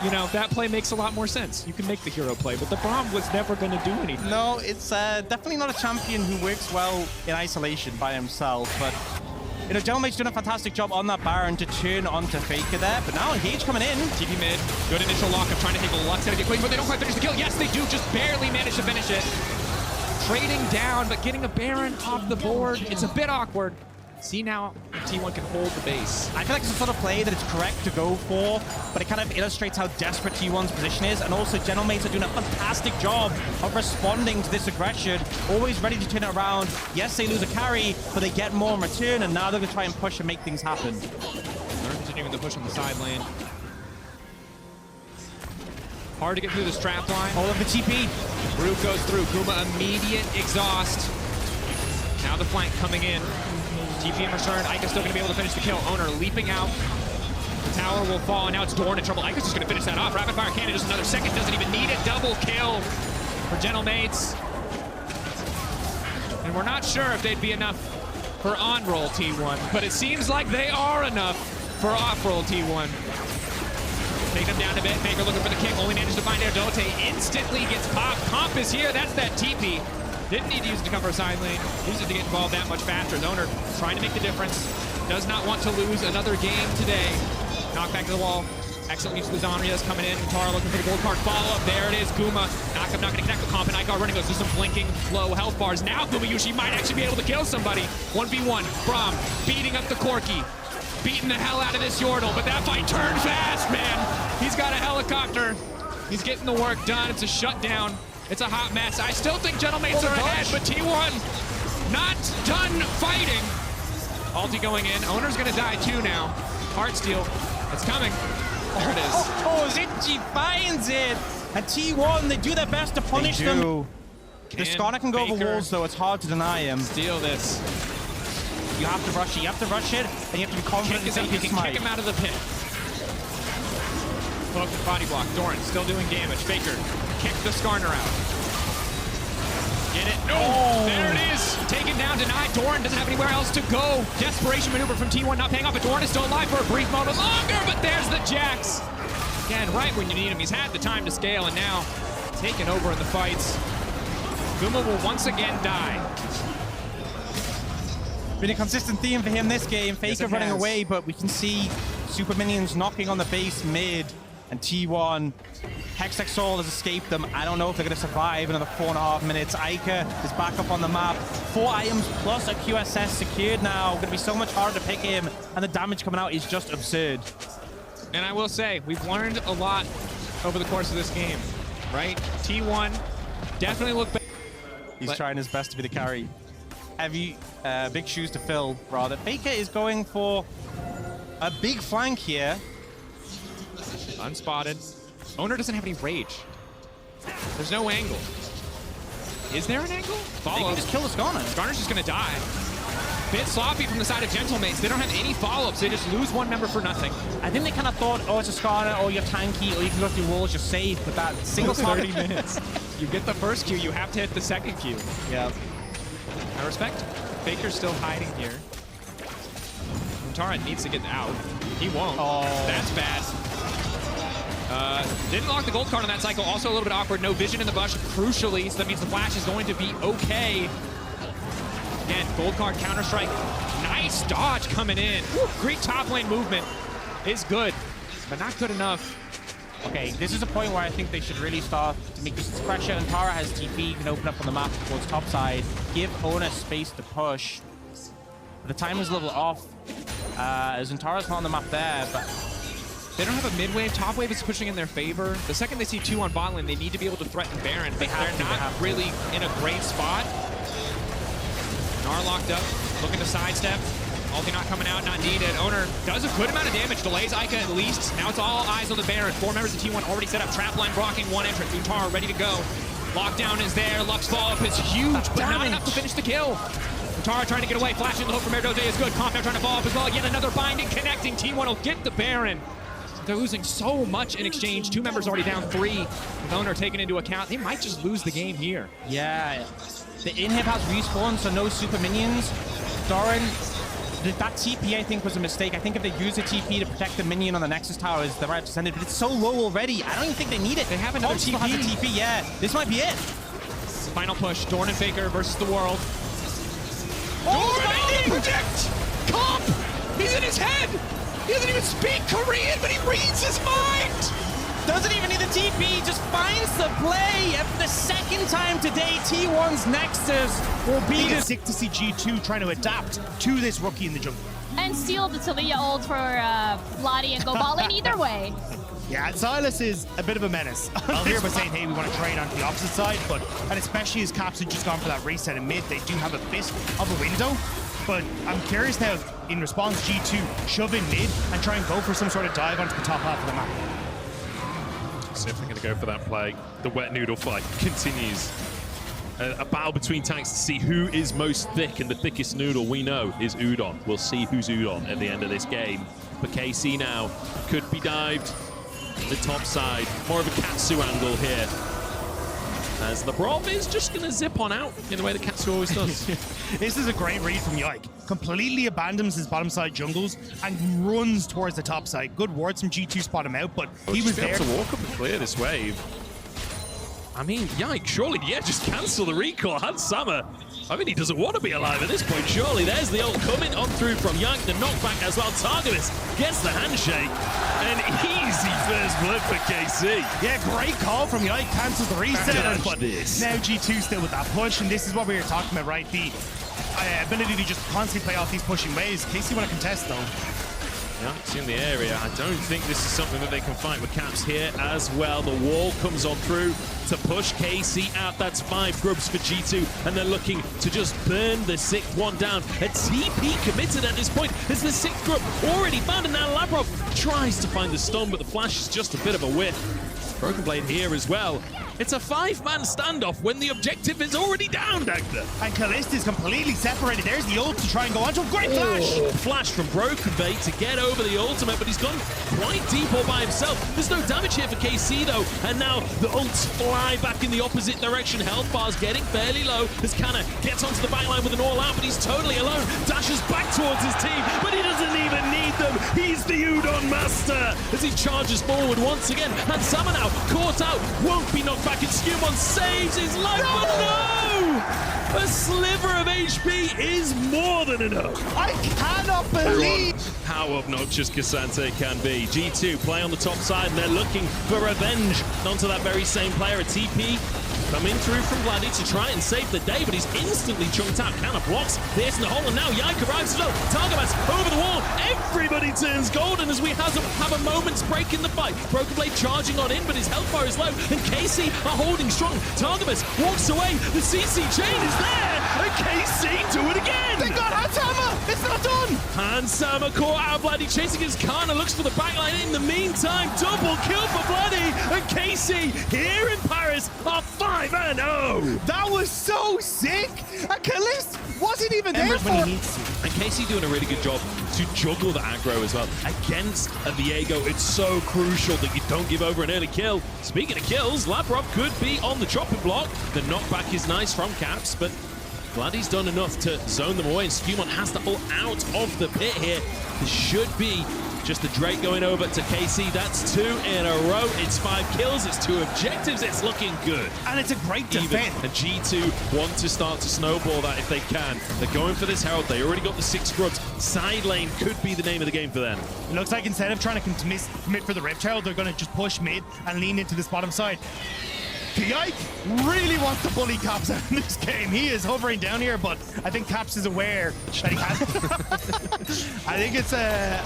you know, that play makes a lot more sense. You can make the hero play, but the Braum was never going to do anything. No, it's definitely not a champion who works well in isolation by himself, but you know, General Maid's doing a fantastic job on that Baron to turn onto Faker there, but now Engage coming in. TP mid, good initial lockup, trying to take the Lux out of the equation, but they don't quite finish the kill. Yes, they do, just barely manage to finish it. Trading down, but getting a Baron off the board, it's a bit awkward. See now if T1 can hold the base. I feel like it's the sort of play that it's correct to go for, but it kind of illustrates how desperate T1's position is, and also General Mates are doing a fantastic job of responding to this aggression, always ready to turn it around. Yes, they lose a carry, but they get more in return, and now they're going to try and push and make things happen. They're continuing the push on the side lane. Hard to get through this trap line. All of the TP. Root goes through. Guma immediate exhaust. Now the flank coming in. TP in return. Ika's still going to be able to finish the kill. Owner leaping out. The tower will fall, and now it's Dorn in trouble. Ika's just going to finish that off. Rapid fire cannon, just another second. Doesn't even need it. Double kill for Gentlemates. And we're not sure if they'd be enough for on-roll T1, but it seems like they are enough for off-roll T1. Take them down a bit. Faker looking for the kick. Only managed to find Dote. Instantly gets popped. Comp is here. That's that TP. Didn't need to use it to cover a side lane. Used it to get involved that much faster. Zoner trying to make the difference. Does not want to lose another game today. Knock back to the wall. Excellent use of the Zonrias coming in. Tara looking for the gold card follow-up. There it is. Guma. Knock up, not going to connect with Comp, and Icar running goes through some blinking low health bars. Now Guma Yushi might actually be able to kill somebody. 1v1. Braum beating up the Corki. Beating the hell out of this Yordle, but that fight turned fast, man. He's got a helicopter. He's getting the work done. It's a shutdown. It's a hot mess. I still think Gentlemates are ahead, but T1 not done fighting. Ulti going in. Owner's going to die too now. Heartsteel. It's coming. There it is. Oh, Zitchi finds it. And T1, they do their best to punish them. The Skarner can go over walls, though. It's hard to deny him. Steal this. You have to rush it. You have to rush it, and you have to be confident that you can smite. kick him out of the pit. Hook and body block. Doran still doing damage. Faker kick the Skarner out. Get it. No! Oh. There it is. Taken down, denied. Doran doesn't have anywhere else to go. Desperation maneuver from T1 not paying off, but Doran is still alive for a brief moment longer, but there's the Jax. Again, right when you need him. He's had the time to scale, and now taken over in the fights. Guma will once again die. Been a consistent theme for him this game. Faker running away, but we can see super minions knocking on the base mid, and T1. Hextech Soul has escaped them. I don't know if they're going to survive another 4.5 minutes. Ica is back up on the map. 4 items plus a QSS secured now. Going to be so much harder to pick him, and the damage coming out is just absurd. And I will say, we've learned a lot over the course of this game, right? T1 definitely looked better. He's trying his best to be the carry. Heavy, big shoes to fill, rather. Faker is going for a big flank here. Unspotted. Owner doesn't have any rage. There's no angle. Is there an angle? Follow. They can just kill the Skarner. Skarner's just gonna die. Bit sloppy from the side of Gentlemates. They don't have any follow-ups. They just lose one member for nothing. I think they kind of thought, oh, it's a Skarner, or you're tanky, or you can go through walls, you're safe, but that single 30 minutes. You get the first Q, you have to hit the second Q. Yeah. I respect. Faker's still hiding here. Tara needs to get out. He won't. Oh. That's bad. Didn't lock the gold card on that cycle. Also a little bit awkward. No vision in the bush, crucially. So that means the flash is going to be okay. Again, gold card counter-strike. Nice dodge coming in. Woo, great top lane movement is good, but not good enough. Okay, this is a point where I think they should really start to make this pressure, and Tara has TP, can open up on the map towards top side, give Ona space to push. But the time is a little off, as Tara's not on the map there, but they don't have a mid-wave. Top wave is pushing in their favor. The second they see 2 on bot lane, they need to be able to threaten Baron, but they're not really in a great spot. Gnar locked up, looking to sidestep. Ulti not coming out, not needed. Owner does a good amount of damage, delays Ica at least. Now it's all eyes on the Baron. 4 members of T1 already set up. Trap line blocking 1 entrance. Untara ready to go. Lockdown is there. Lux follow-up is huge, but not enough to finish the kill. Untara trying to get away. Flashing the hook from Dote is good. Comp now trying to follow up as well. Yet another binding, connecting. T1 will get the Baron. They're losing so much in exchange. 2 members already down 3. With Owner taken into account, they might just lose the game here. yeah. The inhib has respawn, so no super minions. Doran, that TP I think was a mistake. I think if they use the TP to protect the minion on the Nexus Tower is the right percentage, but it's so low already. I don't even think they need it. They have another TP. Has a TP, yeah. This might be it. Final push, Dorn and Faker versus the world. Oh, Dorn, protect! Comp! He's in his head! He doesn't even speak Korean, but he reads his mind! Doesn't even need the TP, just finds the play. And for the second time today, T1's Nexus will be It's sick to see G2 trying to adapt to this rookie in the jungle. And steal the Talia ult for Vladi and go bot lane either way. Yeah, Silas is a bit of a menace. I'll hear about saying, hey, we want to trade onto the opposite side, but and especially as Caps have just gone for that reset in mid, they do have a bit of a window. But I'm curious now, in response, G2 shove in mid and try and go for some sort of dive onto the top half of the map. So if they're going to go for that play, the wet noodle fight continues. A battle between tanks to see who is most thick, and the thickest noodle we know is Udon. We'll see who's Udon at the end of this game. But KC now could be dived the top side. More of a Katsu angle here, as the Brav is just going to zip on out in the way that Katsu always does. This is a great read from Yike. Completely abandons his bottom side jungles and runs towards the top side. Good words from G2 spot him out, but he was there to walk up and clear this wave. I mean, Yike, surely, yeah, just cancel the recall. Hansama, I mean, he doesn't want to be alive at this point, surely. There's the ult coming on through from Yike, the knockback as well. Targamas gets the handshake, and easy first blood for KC. Yeah, great call from Yike, cancels the reset. But now G2 still with that push, and this is what we were talking about, right? The ability to just constantly play off these pushing waves. KC want to contest, though. Yike's in the area. I don't think this is something that they can fight with Caps here as well. The wall comes on through to push KC out. That's 5 grubs for G2, and they're looking to just burn the 6th one down. A TP committed at this point as the 6th grub already found, and now Labrov tries to find the stun, but the flash is just a bit of a whiff. Broken Blade here as well. It's a 5-man standoff when the objective is already down, Dagda. And Kalista is completely separated. There's the ult to try and go onto a great flash. Flash from Broken Blade to get over the ultimate, but he's gone quite deep all by himself. There's no damage here for KC though, and now the ults fly back in the opposite direction. Health bar's getting fairly low as Kana gets onto the backline with an all-out, but he's totally alone. Dashes back towards his team, but he doesn't even need them. He's the Udon master as he charges forward once again. And Sama now caught out, won't be knocked back, and Skewmon saves his life, but no! A sliver of HP is more than enough. I cannot believe how obnoxious Cassante can be. G2 play on the top side, and they're looking for revenge onto that very same player. A TP coming through from Vladdy to try and save the day, but he's instantly chunked out. Counter blocks, piercing the hole, and now Yike arrives as well. Targamas over the wall. Everybody turns golden as we have a moment's break in the fight. Broken Blade charging on in, but his health bar is low, and KC are holding strong. Targamas walks away. The CC chain is there, and KC do it again. They got Hansama. It's not done. Hansama caught out. Vladdy chasing his Kana, looks for the backline. In the meantime, double kill for Vladdy, and KC here in Paris are 5-0. That was so sick. And Kalist wasn't even there for when he needs to. And KC doing a really good job to juggle the aggro as well. Against a Viego, it's so crucial that you don't give over an early kill. Speaking of kills, Labrov could be on the chopping block. The knockback is nice from Caps, but Vladdy's done enough to zone them away, and Skewmon has to pull out of the pit here. This should be just the Drake going over to KC. That's 2 in a row. It's 5 kills. It's 2 objectives. It's looking good. And it's a great defense. And G2 want to start to snowball that if they can. They're going for this Herald. They already got the 6 scrubs. Side lane could be the name of the game for them. It looks like instead of trying to commit for the Rift Herald, they're going to just push mid and lean into this bottom side. Yike really wants to bully Caps out in this game. He is hovering down here, but I think Caps is aware that he has. I think it's a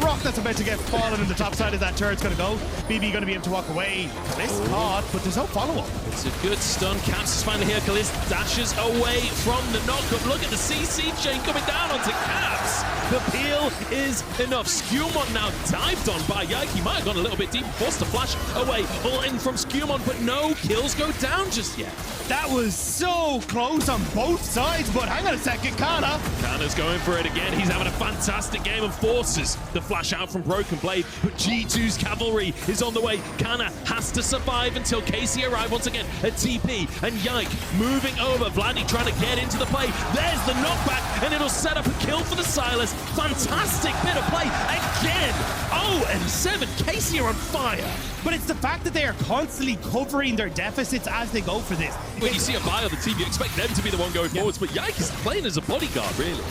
rock that's about to get fallen in the top side as that turret's going to go. BB going to be able to walk away. This caught, but there's no follow-up. It's a good stun. Caps is finally here. Kalis dashes away from the knockup. Look at the CC chain coming down onto Caps. The peel is enough. Skewmon now dived on by Yike. He might have gone a little bit deep, forced to flash away. All in from Skewmon, but no kills go down just yet. That was so close on both sides, but hang on a second, Kana's going for it again. He's having a fantastic game and forces the flash out from Broken Blade, but G2's cavalry is on the way. Kana has to survive until KC arrives once again. A TP, and Yike moving over. Vladdy trying to get into the play. There's the knockback, and it'll set up a kill for the Silas. Fantastic bit of play again. Oh, and 7. KC are on fire. But it's the fact that they are constantly covering their deficits as they go for this. When you see a buy on the team, you expect them to be the one going forwards, but Yike is playing as a bodyguard, really.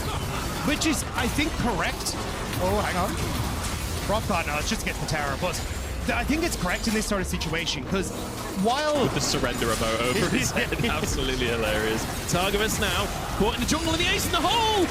Which is, I think, correct. Oh, hang on. Rock God, no, it's just get the tower. But I think it's correct in this sort of situation, because while... With the surrender remote over his head, absolutely hilarious. Targamas now, caught in the jungle, and the ace in the hole!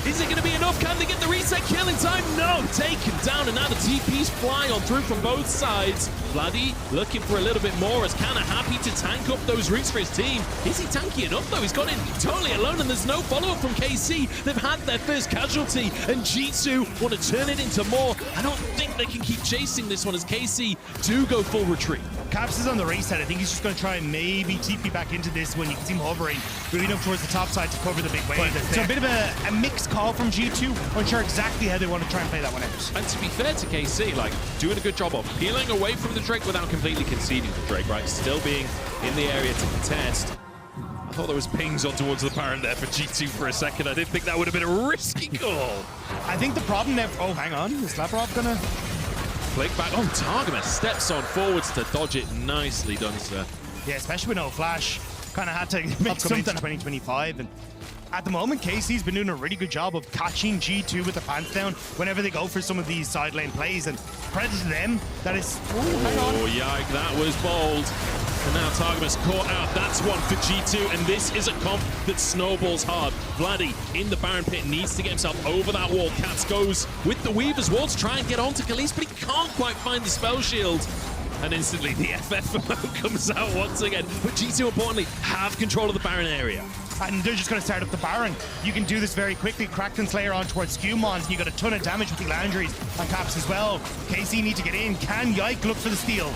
Is it going to be enough? Can they get the reset kill in time? No! Taken down, and now the TP's flying on through from both sides. Vladdy looking for a little bit more, as Kana happy to tank up those roots for his team. Is he tanky enough, though? He's got in totally alone, and there's no follow-up from KC. They've had their first casualty, and G2 want to turn it into more. I don't think they can keep chasing this one, as KC do go full retreat. Caps is on the reset. I think he's just going to try and maybe TP back into this one. You can see him hovering, moving up towards the top side to cover the big wave. So a bit of a mixed call from G2. Unsure exactly how they want to try and play that one out. And to be fair to KC, like, doing a good job of peeling away from the Drake without completely conceding the Drake, right? Still being in the area to contest. I thought there was pings on towards the Baron there for G2 for a second. I didn't think that would have been a risky call. I think the problem there... Oh, hang on. Is Slaprob going to... Flick back. Oh, Targamas steps on forwards to dodge it. Nicely done, sir. Yeah, especially with no flash. Kind of had to make something in 2025. And at the moment, KC's been doing a really good job of catching G2 with the pants down whenever they go for some of these side lane plays. And credit to them, that is... Oh, hang on. Oh, yike, that was bold. And now Targamas caught out. That's one for G2, and this is a comp that snowballs hard. Vladdy in the Baron pit needs to get himself over that wall. Cats goes with the Weaver's wall to try and get onto Khalees, but he can't quite find the spell shield. And instantly the FF comes out once again. But G2, importantly, have control of the Baron area. And they're just going to start up the Baron. You can do this very quickly. Kraken Slayer on towards Skewmons, and you got a ton of damage with the Landries on Caps as well. KC need to get in. Can Yike look for the steal?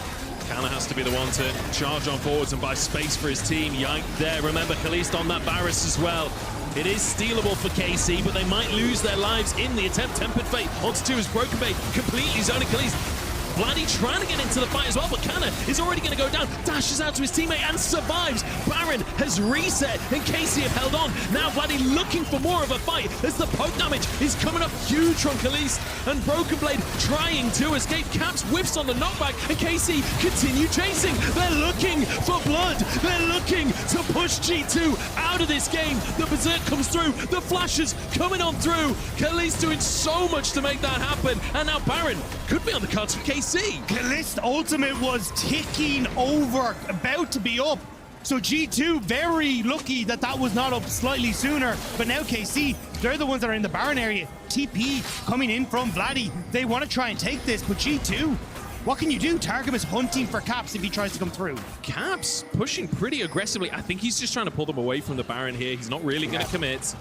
Kana has to be the one to charge on forwards and buy space for his team. Yike there. Remember, Khalees on that Barris as well. It is stealable for KC, but they might lose their lives in the attempt. Tempered Fate onto two is Broken Bay, completely zoning Khalees. Vladdy trying to get into the fight as well, but Kana is already going to go down. Dashes out to his teammate and survives. Baron has reset, and KC have held on. Now Vladdy looking for more of a fight as the poke damage is coming up huge from Khalees. And Broken Blade trying to escape. Caps whiffs on the knockback, and KC continue chasing. They're looking for blood. They're looking to push G2 out of this game. The Berserk comes through. The flashes coming on through. Khalees doing so much to make that happen. And now Baron could be on the cards for KC. Kalist ultimate was ticking over, about to be up. So G2 very lucky that that was not up slightly sooner. But now KC, they're the ones that are in the Baron area. TP coming in from Vladdy. They want to try and take this, but G2, what can you do? Targum is hunting for Caps if he tries to come through. Caps pushing pretty aggressively. I think he's just trying to pull them away from the Baron here. He's not really going to commit.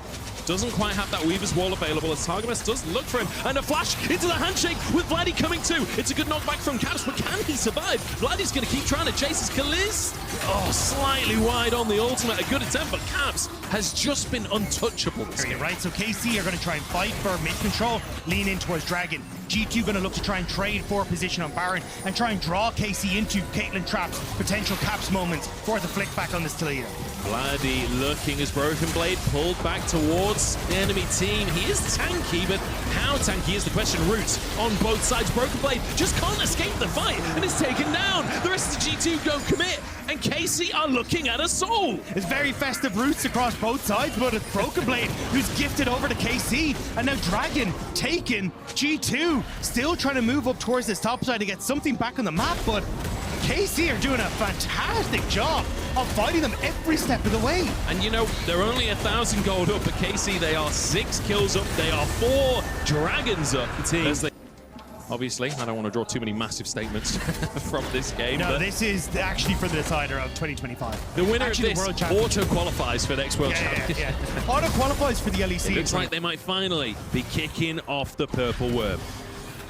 Doesn't quite have that Weaver's wall available as Targamas does look for him. And a flash into the handshake with Vladdy coming too. It's a good knockback from Caps, but can he survive? Vladdy's going to keep trying to chase his Khalees. Oh, slightly wide on the ultimate. A good attempt, but Caps has just been untouchable. Right, so KC are going to try and fight for mid control, lean in towards Dragon. G2 going to look to try and trade for position on Baron and try and draw KC into Caitlyn traps, potential Caps moments for the flick back on this Toledo. Vladdy looking as Broken Blade pulled back towards the enemy team. He is tanky, but how tanky is the question? Roots on both sides. Broken Blade just can't escape the fight and is taken down. The rest of the G2 don't commit, and KC are looking at a soul. It's very festive Roots across both sides, but it's Broken Blade who's gifted over to KC, and now Dragon taken. G2 still trying to move up towards this top side to get something back on the map, but KC are doing a fantastic job of fighting them every step of the way. And you know, they're only 1,000 gold up, but KC, they are 6 kills up. They are 4 dragons up. Team. Obviously, I don't want to draw too many massive statements from this game. No, this is actually for the decider of 2025. The winner actually, of this auto-qualifies for the next World Championship. Yeah. Auto-qualifies for the LEC. It looks like they might finally be kicking off the Purple Worm.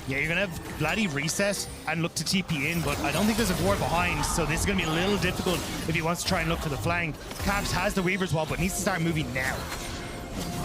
Yeah, you're going to have Vladdy reset and look to TP in, but I don't think there's a ward behind, so this is going to be a little difficult if he wants to try and look for the flank. Caps has the Weaver's wall, but needs to start moving now.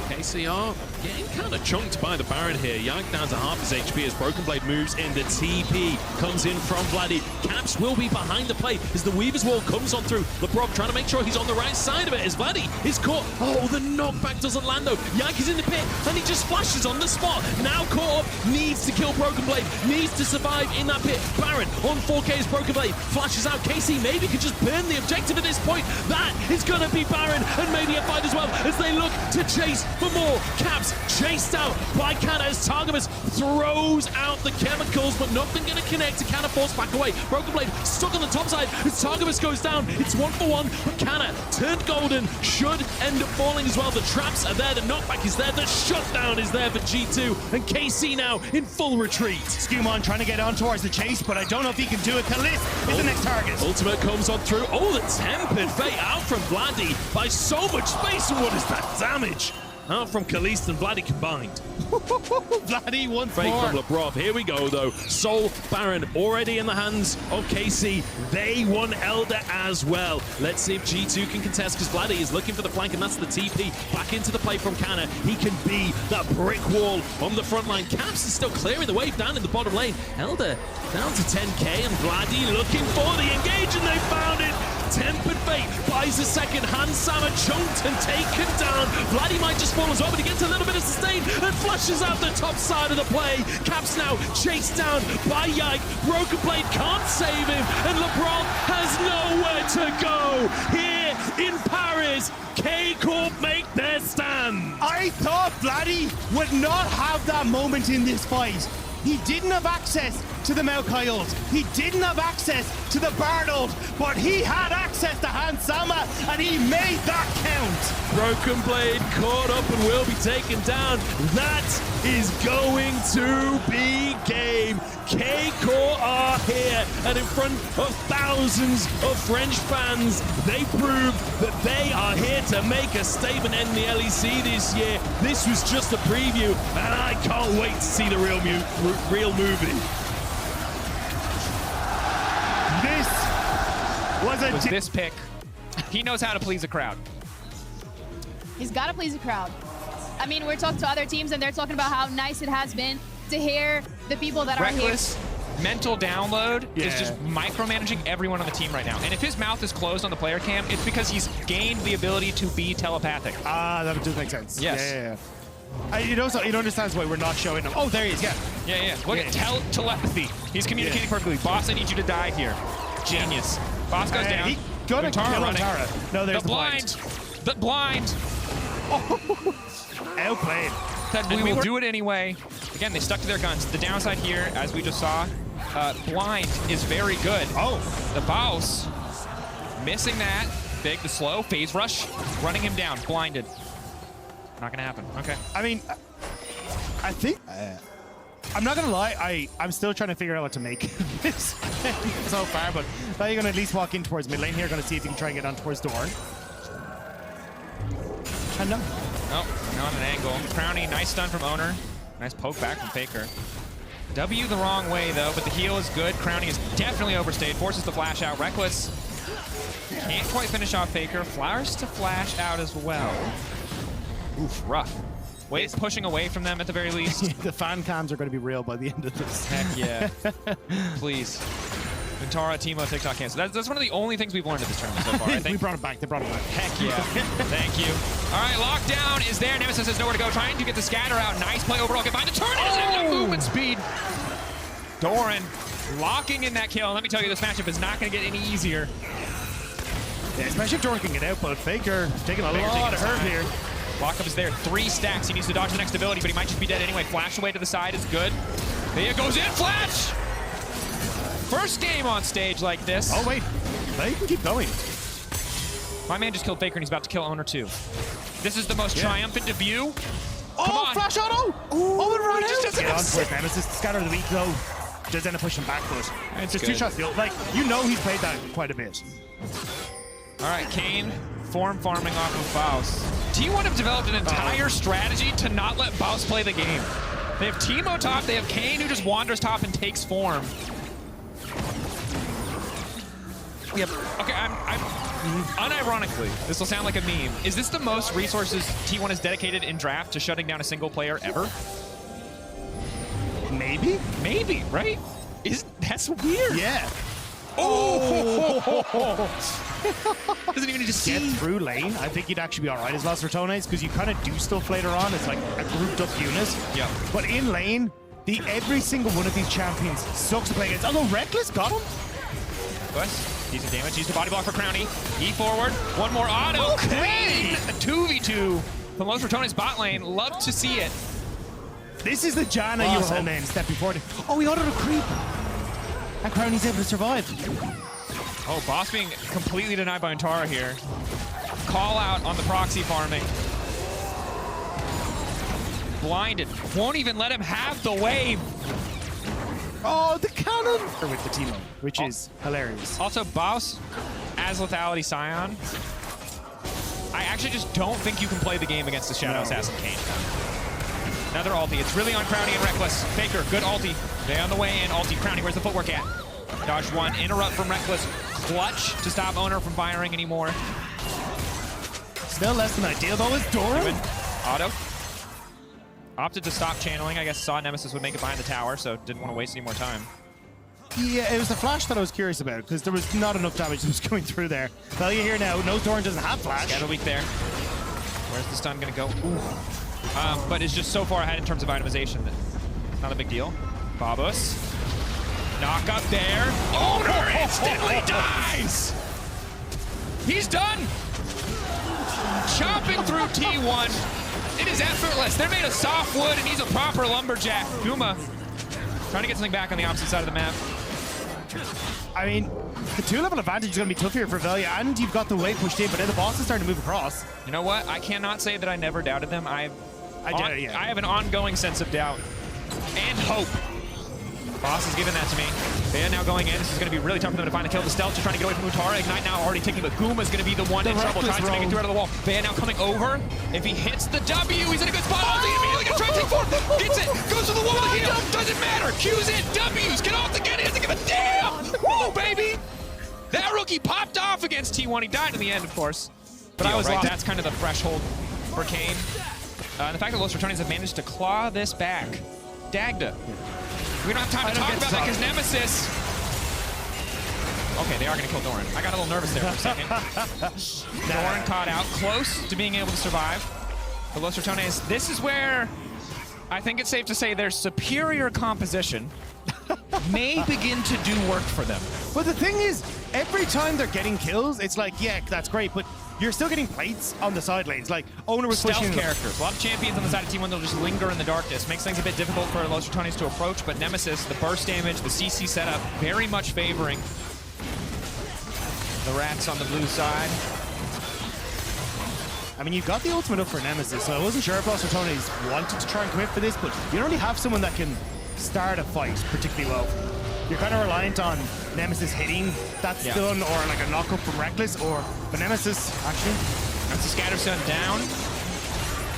KCR getting kind of chunked by the Baron here. Yank down to half his HP as Broken Blade moves in. The TP comes in from Vladdy. Caps will be behind the play as the Weaver's wall comes on through. LeBron trying to make sure he's on the right side of it as Vladdy is caught. Oh, the knockback doesn't land though. Yank is in the pit and he just flashes on the spot. Now caught up, needs to kill Broken Blade, needs to survive in that pit. Baron on 4K as Broken Blade flashes out. KC maybe could just burn the objective at this point. That is going to be Baron and maybe a fight as well as they look to chase for more. Caps chased out by Kana as Targamas throws out the chemicals, but nothing going to connect. To Kana forced back away. Broken Blade stuck on the top side as Targamas goes down. It's 1 for 1, but Kana turned golden should end up falling as well. The traps are there, the knockback is there, the shutdown is there for G2, and KC now in full retreat. Skewmon trying to get on towards the chase, but I don't know if he can do it. Kalist is the next target. Ultimate comes on through. Oh, the Tempered Fate out from Vladdy by so much space, and what is that damage? out from Kaliste and Vladdy combined. Vladdy once Fake more. from Lebrov. Here we go, though. Soul Baron already in the hands of KC. They won Elder as well. Let's see if G2 can contest, because Vladdy is looking for the flank, and that's the TP. Back into the play from Canna. He can be that brick wall on the front line. Caps is still clearing the wave down in the bottom lane. Elder down to 10k, and Vladdy looking for the engage, and they found it. Tempered Fate buys a second. Hansama chunked and taken down. Vladdy might just fall as well, but he gets a little bit of sustain and flushes out the top side of the play. Caps now chased down by Yike. Broken Blade can't save him, and LeBron has nowhere to go. Here in Paris, K-Corp make their stand. I thought Vladdy would not have that moment in this fight. He didn't have access to the Maokai ult. He didn't have access to the Bard ult, but he had access to Hansama, and he made that count. Broken Blade caught up and will be taken down. That is going to be game. K-Corp are here, and in front of thousands of French fans, they proved that they are here to make a statement in the LEC this year. This was just a preview, and I can't wait to see the real movie. This was a This pick, he knows how to please a crowd. He's got to please the crowd. I mean, we're talking to other teams, and they're talking about how nice it has been to hear the people that Reckless are here. mental download is Yeah. just micromanaging everyone on the team right now. And if his mouth is closed on the player cam, it's because he's gained the ability to be telepathic. that does make sense. Yes. Yeah. You know, so he understands why we're not showing him. Oh, there he is. Yeah. Yeah. Look at telepathy. He's communicating perfectly. Boss, I need you to die here. Genius. Boss goes down. He gonna Tara kill running. Tara. No, there's The blind. The blind. Outplayed. Said we will do it anyway. Again, they stuck to their guns. The downside here, as we just saw, blind is very good. Oh. The boss missing that. Big, the slow phase rush, running him down, blinded. Not gonna happen. Okay. I mean, I think I'm not gonna lie. I'm still trying to figure out what to make this so far. But now you're gonna at least walk in towards mid lane here. Gonna see if you can try and get on towards Dorn. And no. Nope, not an angle. Crowny, nice stun from Owner. Nice poke back from Faker. W the wrong way though, but the heal is good. Crowny is definitely overstayed. Forces the flash out. Reckless can't quite finish off Faker. Flowers to flash out as well. Oof, rough. Wait, pushing away from them at the very least. The fan cams are going to be real by the end of this. Heck yeah. Please. Vintara, Teemo, TikTok cancel. That's one of the only things we've learned at this tournament so far, I We think. brought it back. They brought it back. Heck yeah. Thank you. All right, lockdown is there. Nemesis has nowhere to go. Trying to get the scatter out. Nice play overall. Can find the turn. It doesn't have enough movement speed. Doran locking in that kill. Let me tell you, this matchup is not going to get any easier. Yeah, especially if Dorn can get out, but Faker taking a lot of hurt here. Lockup is there. 3 stacks. He needs to dodge the next ability, but he might just be dead anyway. Flash away to the side is good. There goes in. Flash! First game on stage like this. Oh, wait. They can keep going. My man just killed Faker, and he's about to kill Owner too. This is the most triumphant debut. Come on. Flash auto! Oh, it ran just doesn't Get on have towards Nemesis. Scatter of the weak, though. Does end up pushing back, but It's just good. 2 shots. Like, you know he's played that quite a bit. All right, Kane, form farming off of Baus. T1 have developed an entire strategy to not let Baus play the game. They have Teemo top, they have Kane who just wanders top and takes form. Yep. Okay, I'm unironically, this will sound like a meme. Is this the most resources T1 has dedicated in draft to shutting down a single player ever? Maybe? Maybe, right? That's weird. Yeah. Oh! Doesn't even just Get see. through lane. I think you'd actually be all right as Las Ratones because you kind of do stuff later on. It's like a grouped up unit. Yeah. But in lane, every single one of these champions sucks to play against. Although Reckless got him. Wes, decent damage. Used a body block for Crowny. E forward. One more auto. Okay. Clean. A 2v2 from Los Ratones bot lane. Love to see it. This is the Janna you were Awesome. holding stepping forward. Oh, he autoed a creep. And Crowny's able to survive. Oh, Boss being completely denied by Antara here. Call out on the proxy farming. Blinded. Won't even let him have the wave. Oh, the cannon! With the Teemo, which is hilarious. Also, Boss as Lethality Scion I actually just don't think you can play the game against the Shadow Assassin Kane. Another ulti. It's really on Crowny and Reckless. Faker, good ulti. They on the way in. Ulti, Crowny, where's the footwork at? Dodge one, interrupt from Reckless. Clutch to stop Owner from firing anymore. Still less than ideal though is Doran. Auto. Opted to stop channeling. I guess saw Nemesis would make it behind the tower, so didn't want to waste any more time. Yeah, it was the flash that I was curious about because there was not enough damage that was going through there. Valia here now. No, Doran doesn't have flash. Shadow Weak there. Where's the stun going to go? Ooh. But is just so far ahead in terms of itemization that it's not a big deal. Babus. Knock up there. Owner instantly dies! He's done! Chopping through T1. It is effortless. They're made of soft wood and he's a proper lumberjack. Guma trying to get something back on the opposite side of the map. I mean, the 2-level advantage is going to be tough here for Valia, and you've got the wave pushed in, but then the boss is starting to move across. You know what? I cannot say that I never doubted them. I have an ongoing sense of doubt and hope. Boss is giving that to me. They are now going in. This is going to be really tough for them to find a kill. The stealth just trying to get away from Utara. Ignite now already taking, but Guma is going to be the one in trouble, trying to make it through out of the wall. They are now coming over. If he hits the W, he's in a good spot. Ulti immediately going to try to take forward. Gets it. Goes to the wall to heal. Doesn't matter. Q's in. W's. Get off the get. He doesn't give a damn. Woo, baby. That rookie popped off against T1. He died in the end, of course. But I was right. That's kind of the threshold for Kane. And the fact that Los Ratones have managed to claw this back. Dagda. We don't have time to talk about that because Nemesis. Okay, they are going to kill Doran. I got a little nervous there for a second. Doran caught out, close to being able to survive. But Los Ratones, this is where I think it's safe to say their superior composition may begin to do work for them. But the thing is, every time they're getting kills, it's like, yeah, that's great, but you're still getting plates on the side lanes. Like, Owner was stealth pushing characters. A lot of champions on the side of T1, they'll just linger in the darkness. Makes things a bit difficult for Los Ratones to approach, but Nemesis, the burst damage, the CC setup, very much favoring the Rats on the blue side. I mean, you got the ultimate up for Nemesis, so I wasn't sure if Los Ratones wanted to try and commit for this, but you don't really have someone that can start a fight particularly well. You're kind of reliant on Nemesis hitting that stun or like a knock-up from Reckless, but Nemesis, actually. That's the scatter stun down.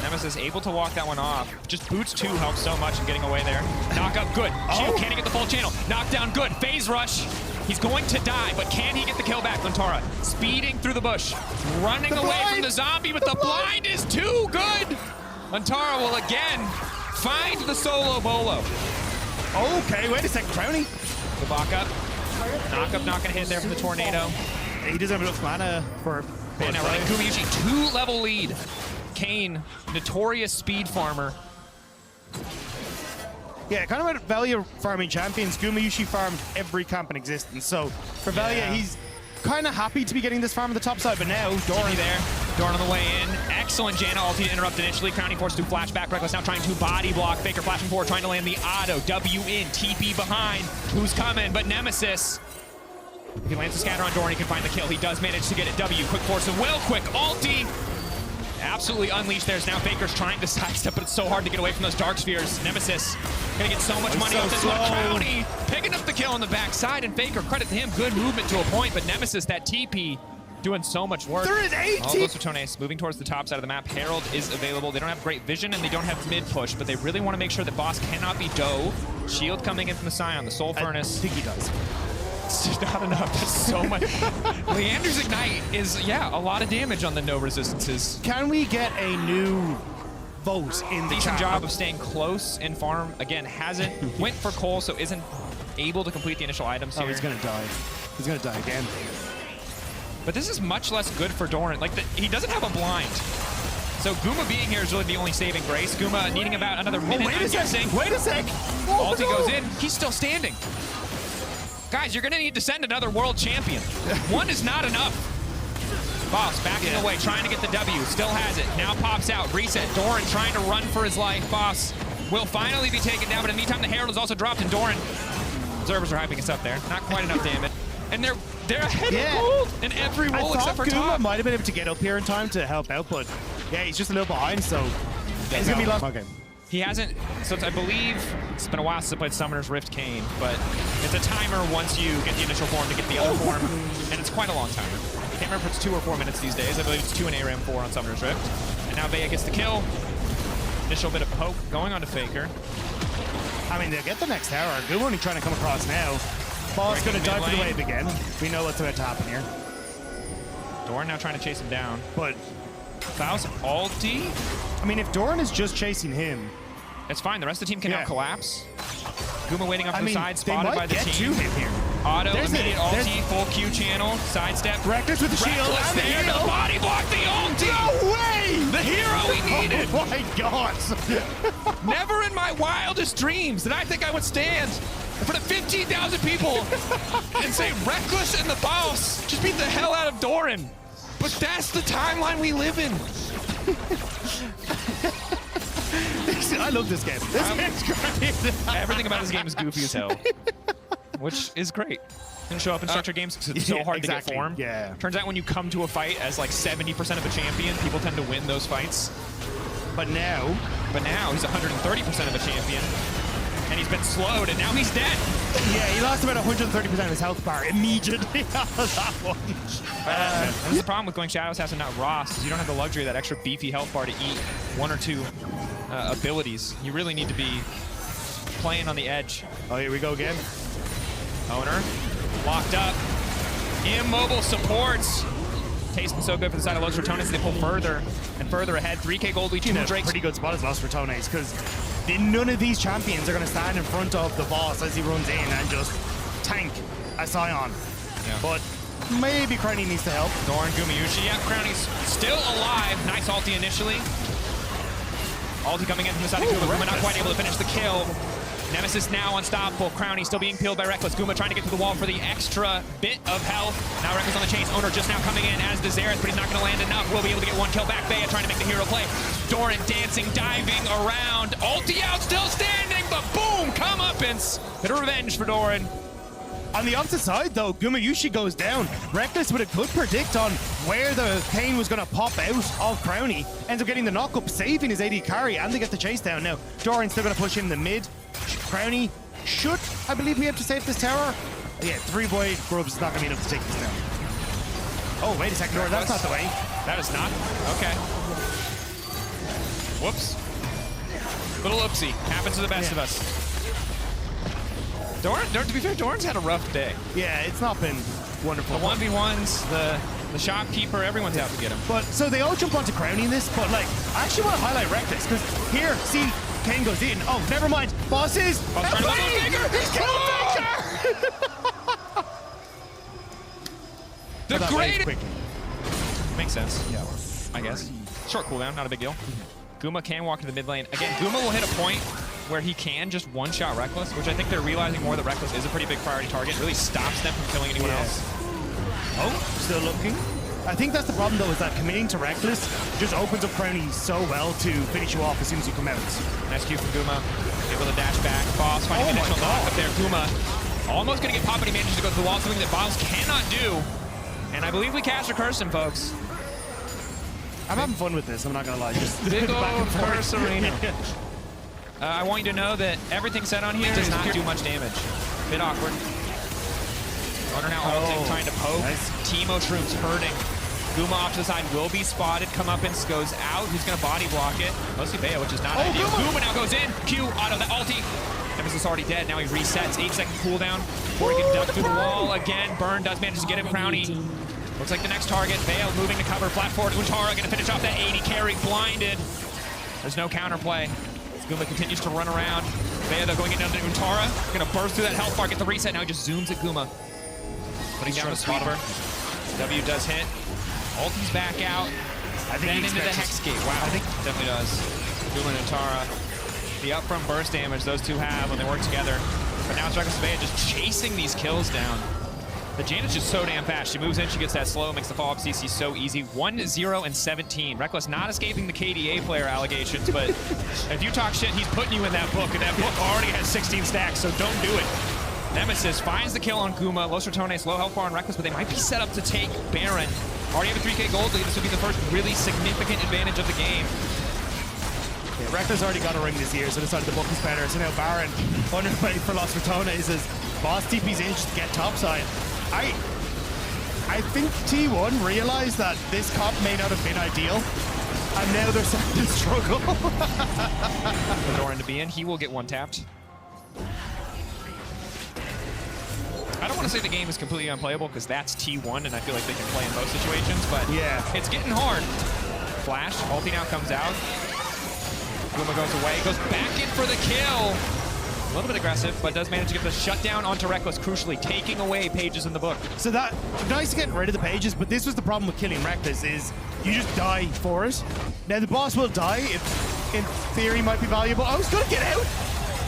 Nemesis able to walk that one off. Just boots 2 helps so much in getting away there. Knock up, good. Shield, can he get the full channel? Knock down, good. Phase rush. He's going to die, but can he get the kill back? Lantara speeding through the bush, running away from the zombie, but the blind is too good. Lantara will again find the solo bolo. Okay, wait a second, Crowny. The back up. Knock up, not gonna hit there for the tornado. He doesn't have enough mana for now running Gumayushi, 2-level lead. Kane, notorious speed farmer. Yeah, kind of about Valia farming champions. Gumayushi farmed every camp in existence. So for Valia, he's kind of happy to be getting this farm on the top side, but now Doran there. Doran on the way in. Excellent Janna ulti to interrupt initially. Crowning forced to flashback. Reckless now trying to body block. Faker flashing forward, trying to land the auto. W in, TP behind. Who's coming? But Nemesis. If he lands a scatter on Doran, he can find the kill. He does manage to get it. W, quick force of will, quick ulti. Absolutely unleashed there. Now Faker's trying to sidestep, but it's so hard to get away from those dark spheres. Nemesis gonna get so much money off this one. Crowny picking up the kill on the backside, and Faker, credit to him, good movement to a point, but Nemesis, that TP, doing so much work. There is 18! All those Ratones moving towards the top side of the map. Herald is available. They don't have great vision, and they don't have mid push, but they really want to make sure that Boss cannot be dough. Shield coming in from the Scion, the Soul Furnace. I think he does. It's just not enough. That's so much. Leander's Ignite is, a lot of damage on the no resistances. Can we get a new vote in the Decent job of staying close in farm. Again, hasn't went for Cole, so isn't able to complete the initial items here. Oh, he's gonna die. He's gonna die again. But this is much less good for Doran. Like, he doesn't have a blind. So Guma being here is really the only saving grace. Guma needing about another minute, I'm guessing. Wait a sec! Ulti goes in. He's still standing. Guys, you're gonna need to send another world champion. One is not enough. Boss backing away, trying to get the W. Still has it. Now pops out. Reset. Doran trying to run for his life. Boss will finally be taken down, but in the meantime, the Herald is also dropped, and Doran. Observers are hyping us up there. Not quite enough damage. And they're ahead of gold in every role except for top. Might have been able to get up here in time to help out, but yeah, he's just a little behind, so he's gonna be lost. Okay. He hasn't, so I believe it's been a while since I played Summoner's Rift Kane, but it's a timer once you get the initial form to get the other form, and it's quite a long timer. I can't remember if it's 2 or 4 minutes these days. I believe it's 2 in ARAM, 4 on Summoner's Rift. And now Vega gets the kill. Initial bit of poke going on to Faker. I mean, they'll get the next tower. Good only trying to come across now. Ball's going to dive for the wave again. We know what's about to happen here. Doran now trying to chase him down. But Faust ulti. I mean, if Doran is just chasing him, it's fine. The rest of the team can now collapse. Guma waiting up to the side, they spotted might by the get team. to him here. Auto, There's immediate there's- ulti, full Q channel, sidestep. Reckless with the shield. Reckless and the there, heal. the body block, the ulti! No way! The hero we needed! Oh my god! Never in my wildest dreams did I think I would stand in front of 15,000 people and say Reckless and the boss just beat the hell out of Doran. But that's the timeline we live in. I love this game. This game's great. Everything about this game is goofy as hell, which is great. Didn't show up in structured games because it's so hard to get form. Yeah. Turns out when you come to a fight as like 70% of a champion, people tend to win those fights. But now he's 130% of a champion, and he's been slowed, and now he's dead. yeah, he lost about 130% of his health bar immediately off of that one. That's the problem with going Shadow's House and not Ross, is you don't have the luxury of that extra beefy health bar to eat 1 or 2 abilities. You really need to be playing on the edge. Oh, here we go again. Owner, locked up. Immobile supports. Tasting so good for the side of Los Ratones. They pull further and further ahead. 3K gold lead, 2 Drakes. Pretty good spot as Los Ratones, because none of these champions are going to stand in front of the boss as he runs in and just tank a Scion. Yeah. But maybe Crowny needs to help. Doran, Gumayushi. Yep, Crowny's still alive. Nice ulti initially. Ulti coming in from the side of Guma. Guma not quite able to finish the kill. Nemesis now unstoppable. Crowny still being peeled by Reckless. Guma trying to get to the wall for the extra bit of health. Now Reckless on the chase. Owner just now coming in as the Xerath, but he's not going to land enough. Will be able to get 1 kill back. Bea trying to make the hero play. Doran dancing, diving around. Ulti out, still standing, but boom, comeuppance. Bit of revenge for Doran. On the opposite side, though, Gumayushi goes down. Reckless with a good predict on where the Kane was going to pop out of Crowny. Ends up getting the knock-up, saving his AD carry, and they get the chase down. Now, Doran's still going to push in the mid. Crowny should, I believe, be able to save this tower. Yeah, 3-boy Grubs is not going to be able to take this down. Oh, wait a second, Doran, that's not the way. That is not? Okay. Whoops. Little oopsie. Happens to the best of us. Doran, to be fair, Doran's had a rough day. Yeah, it's not been wonderful. The 1v1s, the shopkeeper, everyone's out to get him. But, so they all jump onto Crowny in this, but, like, I actually want to highlight Reckless, because here, see, Kane goes in. Oh, never mind. Bosses! Boss trying to level Faker! He's killed Faker! The That great... quickly. Makes sense. Yeah, I guess. Short cooldown, not a big deal. Guma can walk into the mid lane. Again, Guma will hit a point where he can just one-shot Reckless, which I think they're realizing more that Reckless is a pretty big priority target. It really stops them from killing anyone else. Oh, still looking. I think that's the problem, though, is that committing to Reckless just opens up Crowny so well to finish you off as soon as you come out. Nice Q from Guma. Able to dash back. Boss finding an additional knock up there. Guma almost going to get popped, but he manages to go to the wall, something that Boss cannot do. And I believe we cast or curse him, folks. I'm having fun with this, I'm not going to lie. Just Big back and old forth. curse arena. I want you to know that everything said on here does not do much damage. Bit awkward. Runner now ulting, trying to poke. Nice. Teemo Shrooms hurting. Guma off to the side will be spotted. Comeuppance goes out. Who's going to body block it? Mostly Bea, which is not ideal. Guma now goes in. Q, auto the ulti. Nemesis already dead. Now he resets. 8-second cooldown before he can duck through the wall again. Burn does manage to get him. Crowny looks like the next target. Bea moving to cover. Flat forward. Untara going to finish off that 80 carry. Blinded. There's no counterplay. Guma continues to run around. Bea, though, going in under Untara. Going to burst through that health bar, get the reset. Now he just zooms at Guma. Putting down the sweeper. W does hit. Ulti's back out. I think then he into the expects Hex Gate. Wow, I think definitely does. Guma and Untara. The upfront burst damage those two have when they work together. But now it's Reckless Bea just chasing these kills down. The Janet's just so damn fast. She moves in, she gets that slow, makes the follow-up CC so easy. 1-0 and 17. Reckless not escaping the KDA player allegations, but if you talk shit, he's putting you in that book, and that book already has 16 stacks, so don't do it. Nemesis finds the kill on Guma. Los Ratones, low health bar on Reckless, but they might be set up to take Baron. Already have a 3K gold lead. This would be the first really significant advantage of the game. Yeah, Reckless already got a ring this year, so decided the book is better. So now Baron, underway for Los Ratones, as Boss TP's in just to get topside. I think T1 realized that this comp may not have been ideal, and now they're starting to struggle. For Doran to be in, he will get one tapped. I don't want to say the game is completely unplayable because that's T1 and I feel like they can play in most situations, but yeah, it's getting hard. Flash, ulti now comes out. Guma goes away, goes back in for the kill. A little bit aggressive, but does manage to get the shutdown onto Reckless, crucially taking away pages in the book. So that, nice getting rid of the pages, but this was the problem with killing Reckless is you just die for it. Now the boss will die, it in theory might be valuable. Oh, he's gonna get out!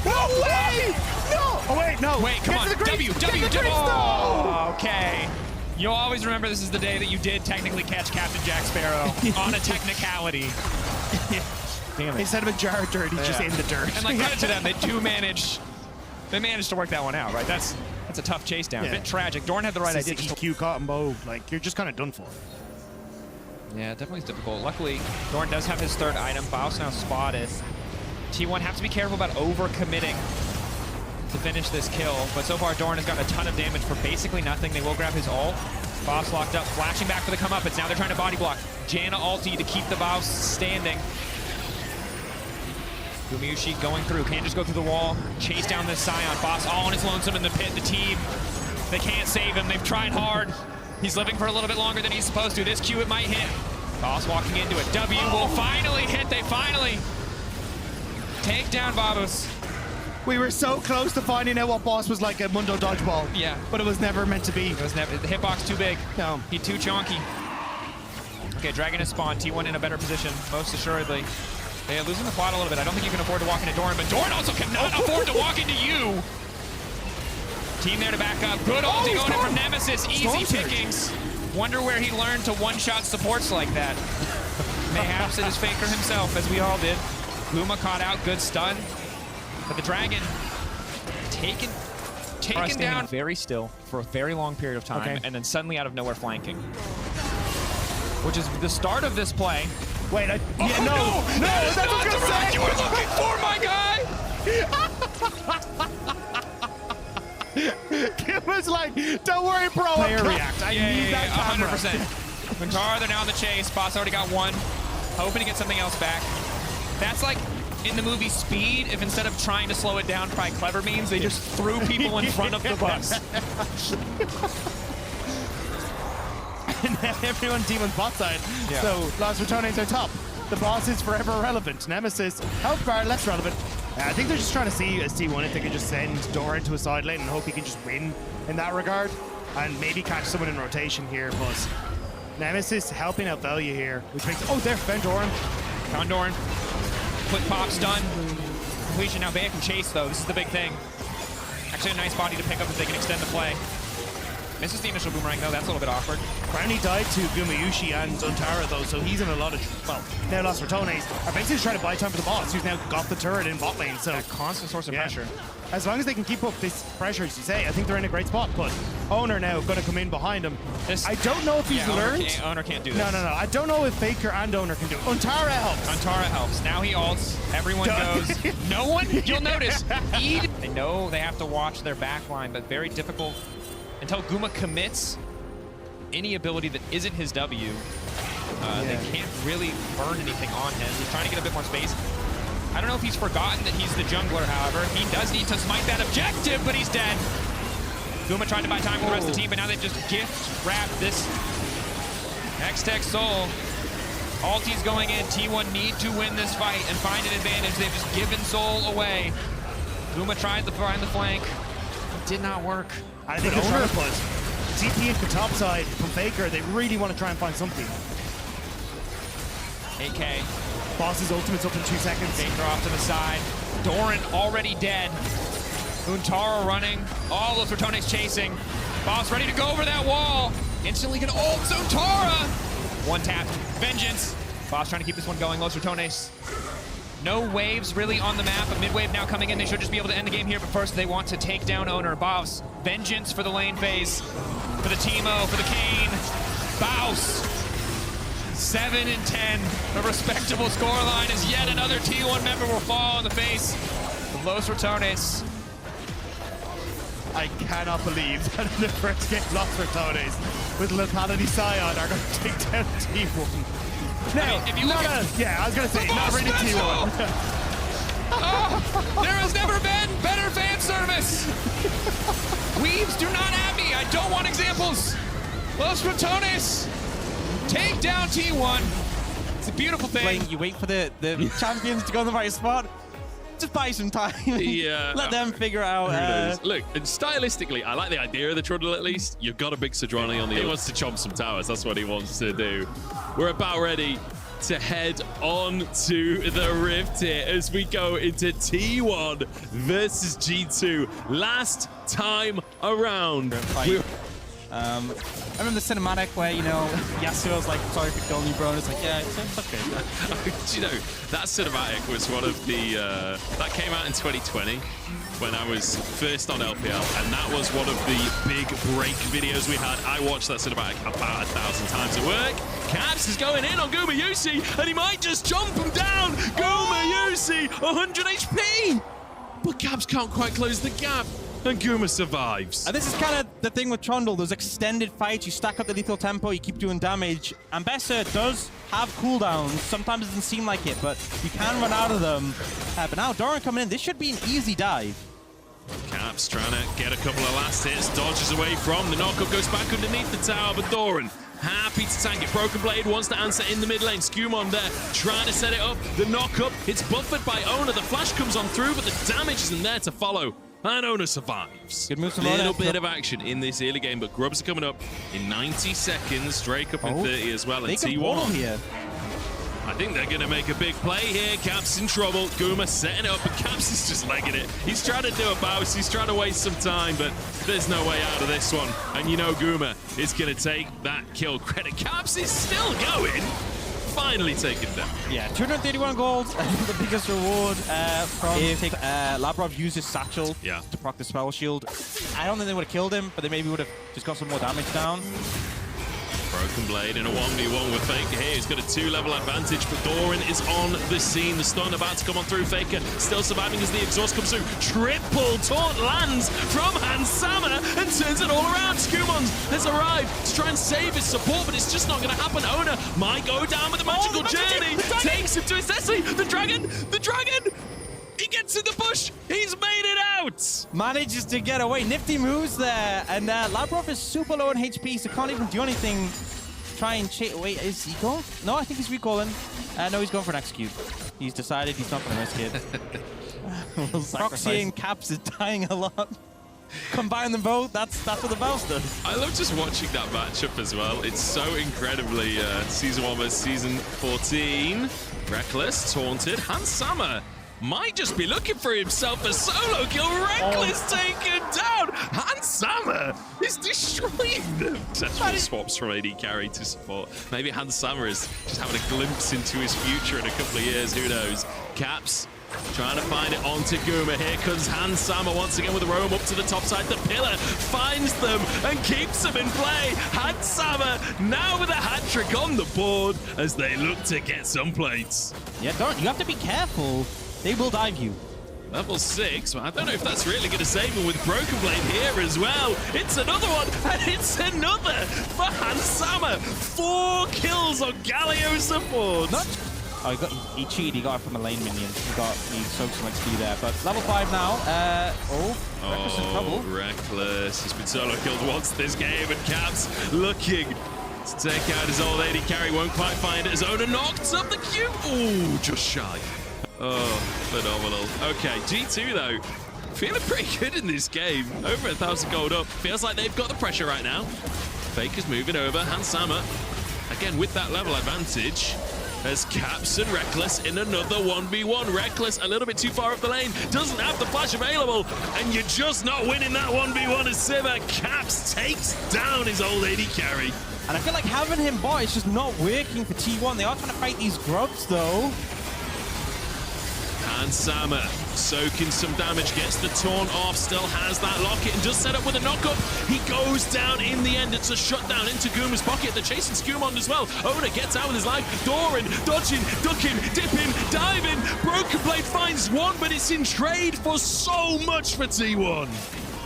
No way! No! Oh wait, no! Wait, come on, W. Oh, okay. You'll always remember this is the day that you did technically catch Captain Jack Sparrow on a technicality. Damn it. Instead of a jar of dirt, he's just in the dirt. And like credit to them, they managed to work that one out, right? That's a tough chase down. Yeah. A bit tragic. Dorn had the right idea. EQ cotton bow, like you're just kind of done for. Yeah, definitely is difficult. Luckily, Dorn does have his third item. Baus now spotted. T1 has to be careful about over-committing to finish this kill, but so far Dorn has gotten a ton of damage for basically nothing. They will grab his ult. Baus locked up, flashing back for the come-up. Now they're trying to body block. Janna ulti to keep the Baus standing. Gumayushi going through, can't just go through the wall, chase down this Scion. Boss all on his lonesome in the pit. The team, they can't save him. They've tried hard. He's living for a little bit longer than he's supposed to. This Q, it might hit. Boss walking into it. W will finally hit. They finally take down Babus. We were so close to finding out what Boss was like at Mundo Dodgeball. Yeah. But it was never meant to be. It was never, the hitbox too big. No. He too chonky. Okay, Dragon is spawned. T1 in a better position, most assuredly. They are losing the plot a little bit. I don't think you can afford to walk into Doran, but Doran also cannot afford to walk into you. Team there to back up. Good ulti going in from Nemesis. Easy pickings. Wonder where he learned to one-shot supports like that. Mayhaps it is Faker himself, as we all did. Guma caught out. Good stun. But the Dragon taken down very still for a very long period of time, and then suddenly out of nowhere flanking. Which is the start of this play. Wait, no, that's not the route you were looking for, my guy! It was like, don't worry, bro. Player react. I need that camera. 100%. Mintara, they're now on the chase. Boss already got one. Hoping to get something else back. That's like in the movie Speed, if instead of trying to slow it down by clever means, they just threw people in front of the bus. Everyone T1's bot side. Yeah. So Los Ratones are top. The boss is forever relevant. Nemesis, health bar, less relevant. I think they're just trying to see as T1 if they can just send Doran to a side lane and hope he can just win in that regard. And maybe catch someone in rotation here, but Nemesis helping out value here, which makes, oh, there, found Doran. Found Doran. Quick pop, stun. Completion. Now Bea can chase, though. This is the big thing. Actually, a nice body to pick up if they can extend the play. Misses the initial boomerang, though. That's a little bit awkward. Brownie died to Gumayushi and Zuntara, though, so he's in a lot of, well, now Los Ratones are basically trying to buy time for the boss, who's now got the turret in bot lane, so. A constant source of pressure. As long as they can keep up this pressure, as you say, I think they're in a great spot, but Owner now going to come in behind him. I don't know if he's learned. Owner can't do this. No. I don't know if Faker and Owner can do it. Untara helps. Untara helps. Now he ults. Everyone goes. No one, you'll notice. They know they have to watch their back line, but very difficult until Guma commits any ability that isn't his W. They can't really burn anything on him. He's trying to get a bit more space. I don't know if he's forgotten that he's the jungler, however. He does need to smite that objective, but he's dead. Guma tried to buy time for the rest of the team, but now they just gift-wrap this Hextech Soul. Ulti's going in. T1 need to win this fight and find an advantage. They've just given Soul away. Guma tried to find the flank. It did not work. I think Owner put TP into the top side from Faker. They really want to try and find something. 8K. Boss's ultimate's up in 2 seconds. Faker off to the side. Doran already dead. Untara running. All of Ratones chasing. Boss ready to go over that wall. Instantly can ult Untara. One tap. Vengeance. Boss trying to keep this one going. Los Ratones. No waves really on the map. A mid-wave now coming in. They should just be able to end the game here, but first they want to take down Owner. Boss. Vengeance for the lane phase. For the Teemo. For the Kane. Baus. 7 and 10. A respectable scoreline as yet another T1 member will fall in the face of Los Ratones. I cannot believe that in the first game, Los Ratones with Lethality Scion are going to take down T1. Now, if you look at yeah, I was going to say, not really T1. There has never been better fan service. Weebs, do not at me. I don't want examples. Los Ratones take down T1. It's a beautiful thing. You wait for the champions to go in the right spot. Just buy some time. Yeah. Let them figure out. Look, and stylistically, I like the idea of the Trundle at least. You've got a big Sedrani on the He wants to chomp some towers. That's what he wants to do. We're about ready to head on to the Rift here as we go into T1 versus G2. Last time around. I remember the cinematic where, you know, Yasuo's like, sorry for killing you, bro. And it's like, yeah, it's okay. Do you know, that cinematic was one of the, that came out in 2020 when I was first on LPL, and that was one of the big break videos we had. I watched that cinematic about 1,000 times at work. Caps is going in on Guma Yusi, and he might just jump him down. Guma Yusi, 100 HP! But Caps can't quite close the gap. And Guma survives. And this is kind of the thing with Trundle. Those extended fights, you stack up the lethal tempo, you keep doing damage. And Besser does have cooldowns. Sometimes it doesn't seem like it, but you can run out of them. But now Doran coming in, this should be an easy dive. Caps trying to get a couple of last hits, dodges away from the knockup, goes back underneath the tower, but Doran happy to tank it. Broken Blade wants to answer in the mid lane. Skumon there, trying to set it up. The knockup, it's buffered by Ona. The flash comes on through, but the damage isn't there to follow. And Ona survives. Good move from Little Ona. bit of action in this early game, but Grubs are coming up in 90 seconds. Drake up in 30 as well, and T1. Here. I think they're going to make a big play here. Caps in trouble. Guma setting it up, but Caps is just legging it. He's trying to do a bounce. He's trying to waste some time, but there's no way out of this one. And you know Guma is going to take that kill credit. Caps is still going. Finally taken down. Yeah, 231 gold. The biggest reward from if Labrov uses Satchel to proc the spell shield. I don't think they would have killed him, but they maybe would have just got some more damage down. Broken Blade in a 1v1 with Faker here. He's got a 2-level advantage, but Doran is on the scene. The stun about to come on through. Faker still surviving as the exhaust comes through. Triple taunt lands from Hansama and turns it all around. Skumons has arrived to try and save his support, but it's just not going to happen. Ona might go down with a magical journey. Takes him to his destiny. The dragon! He gets in the bush. He's made it out. Manages to get away. Nifty moves there. And Labrov is super low on HP, so can't even do anything. Try and chase. Wait, is he going? No, I think he's recalling. No, he's going for an execute. He's decided he's not going to risk it. Proxy and Caps is dying a lot. Combine them both, that's what the Bells does. I love just watching that matchup as well. It's so incredibly Season 1 versus Season 14. Reckless, taunted. Hansama might just be looking for himself a solo kill. Reckless taken down. Hansama is destroying them. Potential swaps from AD carry to support. Maybe Hansama is just having a glimpse into his future in a couple of years. Who knows? Caps trying to find it onto Guma. Here comes Hansama once again with a roam up to the top side. The pillar finds them and keeps them in play. Hansama now with a hat trick on the board as they look to get some plates. Yeah, Doran, you have to be careful. They will dive you. Level 6, well, I don't know if that's really going to save him with Broken Blade here as well. It's another one, and it's another for Hansama. 4 kills on Galio support. Oh, he cheated. He got it from a lane minion. He soaked some XP there. But level 5 now. Reckless in trouble. Reckless. He's been solo killed once this game, and Caps looking to take out his old lady carry. Won't quite find it. His owner knocks up the Q. Ooh, just shy. Oh, phenomenal. Okay, G2 though, feeling pretty good in this game. Over 1,000 gold up. Feels like they've got the pressure right now. Faker's moving over. Hansama, again with that level advantage, as Caps and Reckless in another 1v1. Reckless a little bit too far up the lane. Doesn't have the flash available. And you're just not winning that 1v1 as Sivir. Caps takes down his old lady carry. And I feel like having him bot is just not working for T1. They are trying to fight these grubs though. Hansama soaking some damage, gets the taunt off, still has that locket, and does set up with a knockup. He goes down in the end. It's a shutdown into Guma's pocket. They're chasing Skumond as well. Ona gets out with his life. Doran dodging, ducking, dipping, diving. Broken Blade finds one, but it's in trade for so much for T1.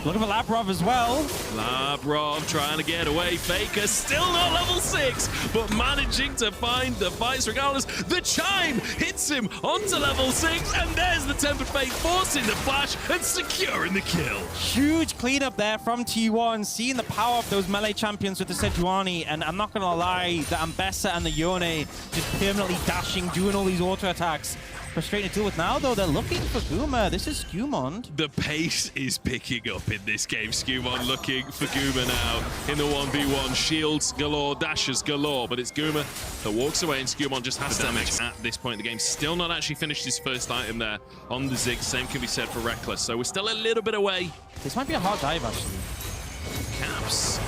Looking for Labrov as well. Labrov trying to get away. Faker still not level 6, but managing to find the fights regardless. The chime hits him onto level 6, and there's the Tempered Fate forcing the flash and securing the kill. Huge cleanup there from T1, seeing the power of those melee champions with the Sejuani, and I'm not going to lie, the Ambessa and the Yone just permanently dashing, doing all these auto attacks. Frustrating to deal with now, though. They're looking for Guma. This is Skumond. The pace is picking up in this game. Skumond looking for Guma now in the 1v1. Shields galore, dashes galore, but it's Guma that walks away, and Skumond just has damage at this point in the game. Still not actually finished his first item there on the Zig. Same can be said for Reckless, so we're still a little bit away. This might be a hard dive, actually. Caps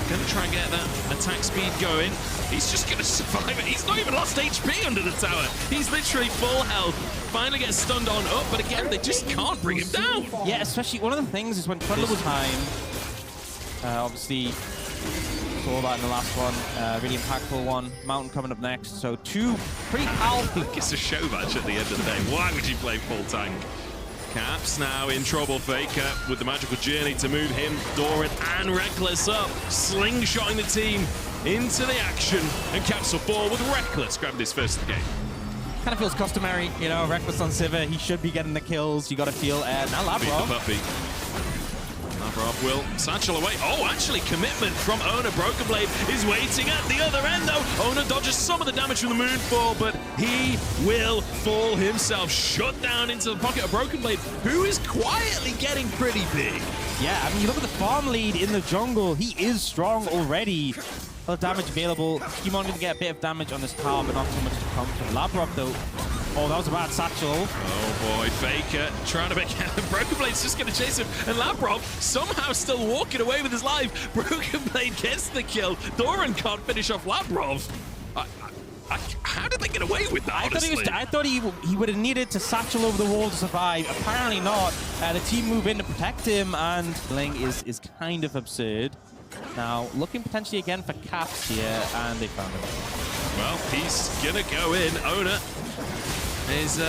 gonna try and get that attack speed going. He's just gonna survive it. He's not even lost HP under the tower. He's literally full health. Finally gets stunned on up, but again, they just can't bring him down. Yeah, especially one of the things is when Trundle was time, obviously saw that in the last one, really impactful one. Mountain coming up next, so two pretty powerful. It's a show match at the end of the day. Why would you play full tank? Caps now in trouble. Faker with the magical journey to move him, Doran and Reckless up, slingshotting the team into the action, and Caps will fall with Reckless grabbing his first of the game. Kind of feels customary, you know, Reckless on Sivir, he should be getting the kills, you gotta feel, now Labrov. Beat the puppy. Labrov will satchel away. Oh, actually, commitment from Ona. Broken Blade is waiting at the other end, though. Ona dodges some of the damage from the Moonfall, but he will fall himself. Shut down into the pocket of Broken Blade, who is quietly getting pretty big. Yeah, I mean, you look at the farm lead in the jungle, he is strong already. A lot of damage available. Skumond going to get a bit of damage on this tower, but not too much to come from Labrov, though. Oh, that was a bad satchel. Oh boy, Faker trying to make it. Broken Blade's just going to chase him, and Labrov somehow still walking away with his life. Broken Blade gets the kill. Doran can't finish off Labrov. How did they get away with that, honestly? I thought he would have needed to satchel over the wall to survive. Apparently not. The team move in to protect him, and Ling is kind of absurd. Now, looking potentially again for Caps here, and they found him. Well, he's going to go in. Ona is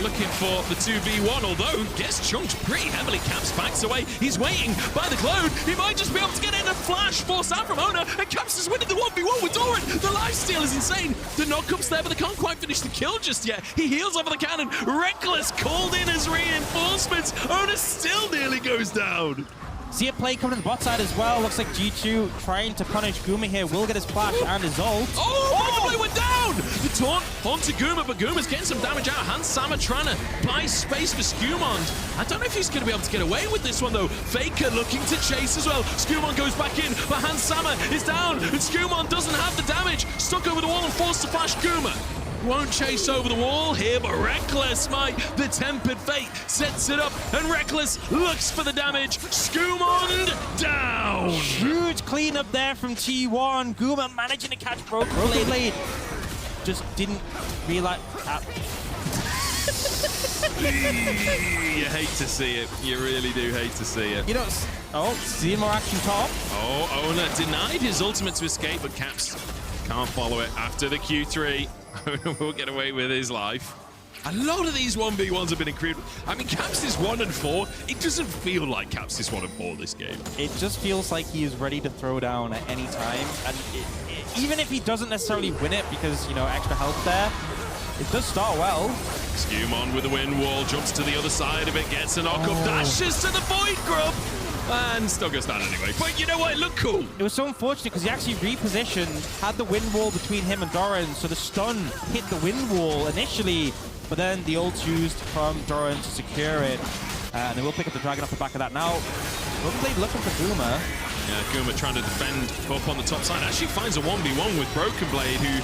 looking for the 2v1, although gets chunked pretty heavily. Caps backs away. He's waiting by the clone. He might just be able to get in a flash forced out from Ona, and Caps is winning the 1v1 with Doran. The lifesteal is insane. The knockup's there, but they can't quite finish the kill just yet. He heals over the cannon. Reckless called in as reinforcements. Ona still nearly goes down. See a play coming to the bot side as well. Looks like G2 trying to punish Guma here. Will get his flash and his ult. Oh, Broken Blade went down! The taunt onto Guma, but Guma's getting some damage out. Hans Sama trying to buy space for Skumond. I don't know if he's going to be able to get away with this one, though. Faker looking to chase as well. Skumond goes back in, but Hans Sama is down, and Skumond doesn't have the damage. Stuck over the wall and forced to flash Guma. Won't chase over the wall here, but Reckless might. The Tempered Fate sets it up, and Reckless looks for the damage. Skumond down! Huge cleanup there from T1. Guma managing to catch Broken Blade. Just didn't realize. You hate to see it. You really do hate to see it. You know, see more action top. Oh, Ona denied his ultimate to escape, but Caps can't follow it after the Q3. Will get away with his life. A lot of these 1v1s have been incredible. I mean, Caps is 1 and 4. It doesn't feel like Caps is 1 and 4 this game. It just feels like he is ready to throw down at any time. And even if he doesn't necessarily win it because, you know, extra health there, it does start well. Skumond with the wind wall, jumps to the other side of it, gets a knock-up, dashes to the Void Grub, and still goes down anyway. But you know what? It looked cool. It was so unfortunate because he actually repositioned, had the wind wall between him and Doran, so the stun hit the wind wall initially, but then the ult's used from Doran to secure it. And they will pick up the dragon off the back of that. Now, Broken Blade looking for Guma. Yeah, Guma trying to defend up on the top side. Actually finds a 1v1 with Broken Blade, who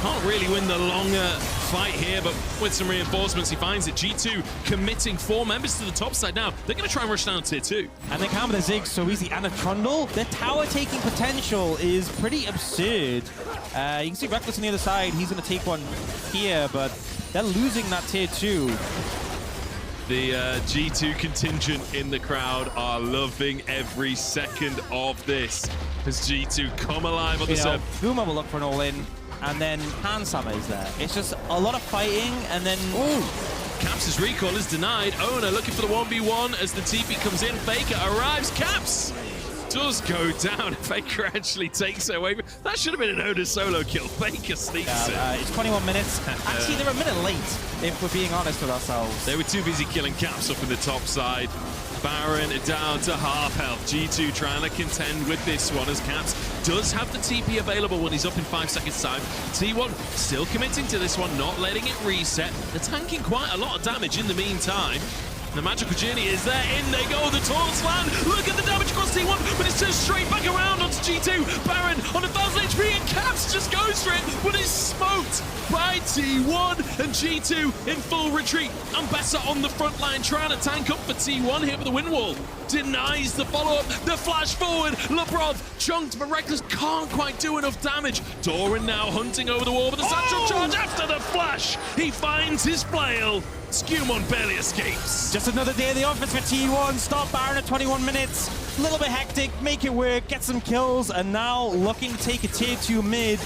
can't really win the longer fight here, but with some reinforcements, he finds it. G2 committing 4 members to the top side now. They're going to try and rush down tier 2. And they can with the Ziggs so easy. And a Trundle, their tower-taking potential is pretty absurd. You can see Reckless on the other side. He's going to take one here, but they're losing that tier 2. The G2 contingent in the crowd are loving every second of this as G2 come alive on the serve. Guma will look for an all-in, and then Hansama is there. It's just a lot of fighting, and then... Ooh! Caps' recall is denied. Ona looking for the 1v1 as the TP comes in. Faker arrives. Caps does go down. Faker actually takes it away. That should have been an Oda solo kill. Faker sneaks it. It's 21 minutes. Actually, they're a minute late, if we're being honest with ourselves. They were too busy killing Caps up in the top side. Baron down to half health. G2 trying to contend with this one as Caps does have the TP available when he's up in 5 seconds time. T1 still committing to this one, not letting it reset. They're tanking quite a lot of damage in the meantime. The magical journey is there. In they go. The taunts land. Look at the damage across T1, but it's just straight back around onto G2. Baron on 1,000 HP, and Caps just goes for it, but is smoked by T1 and G2 in full retreat. Ambessa on the front line trying to tank up for T1 here with the wind wall. Denies the follow-up. The flash forward. Lebrov chunked, but Reckless can't quite do enough damage. Doran now hunting over the wall with a satchel charge after the flash. He finds his flail. Skewmon barely escapes. Just another day of the office for T1. Stop Baron at 21 minutes. A little bit hectic, make it work, get some kills, and now looking to take a tier 2 mid.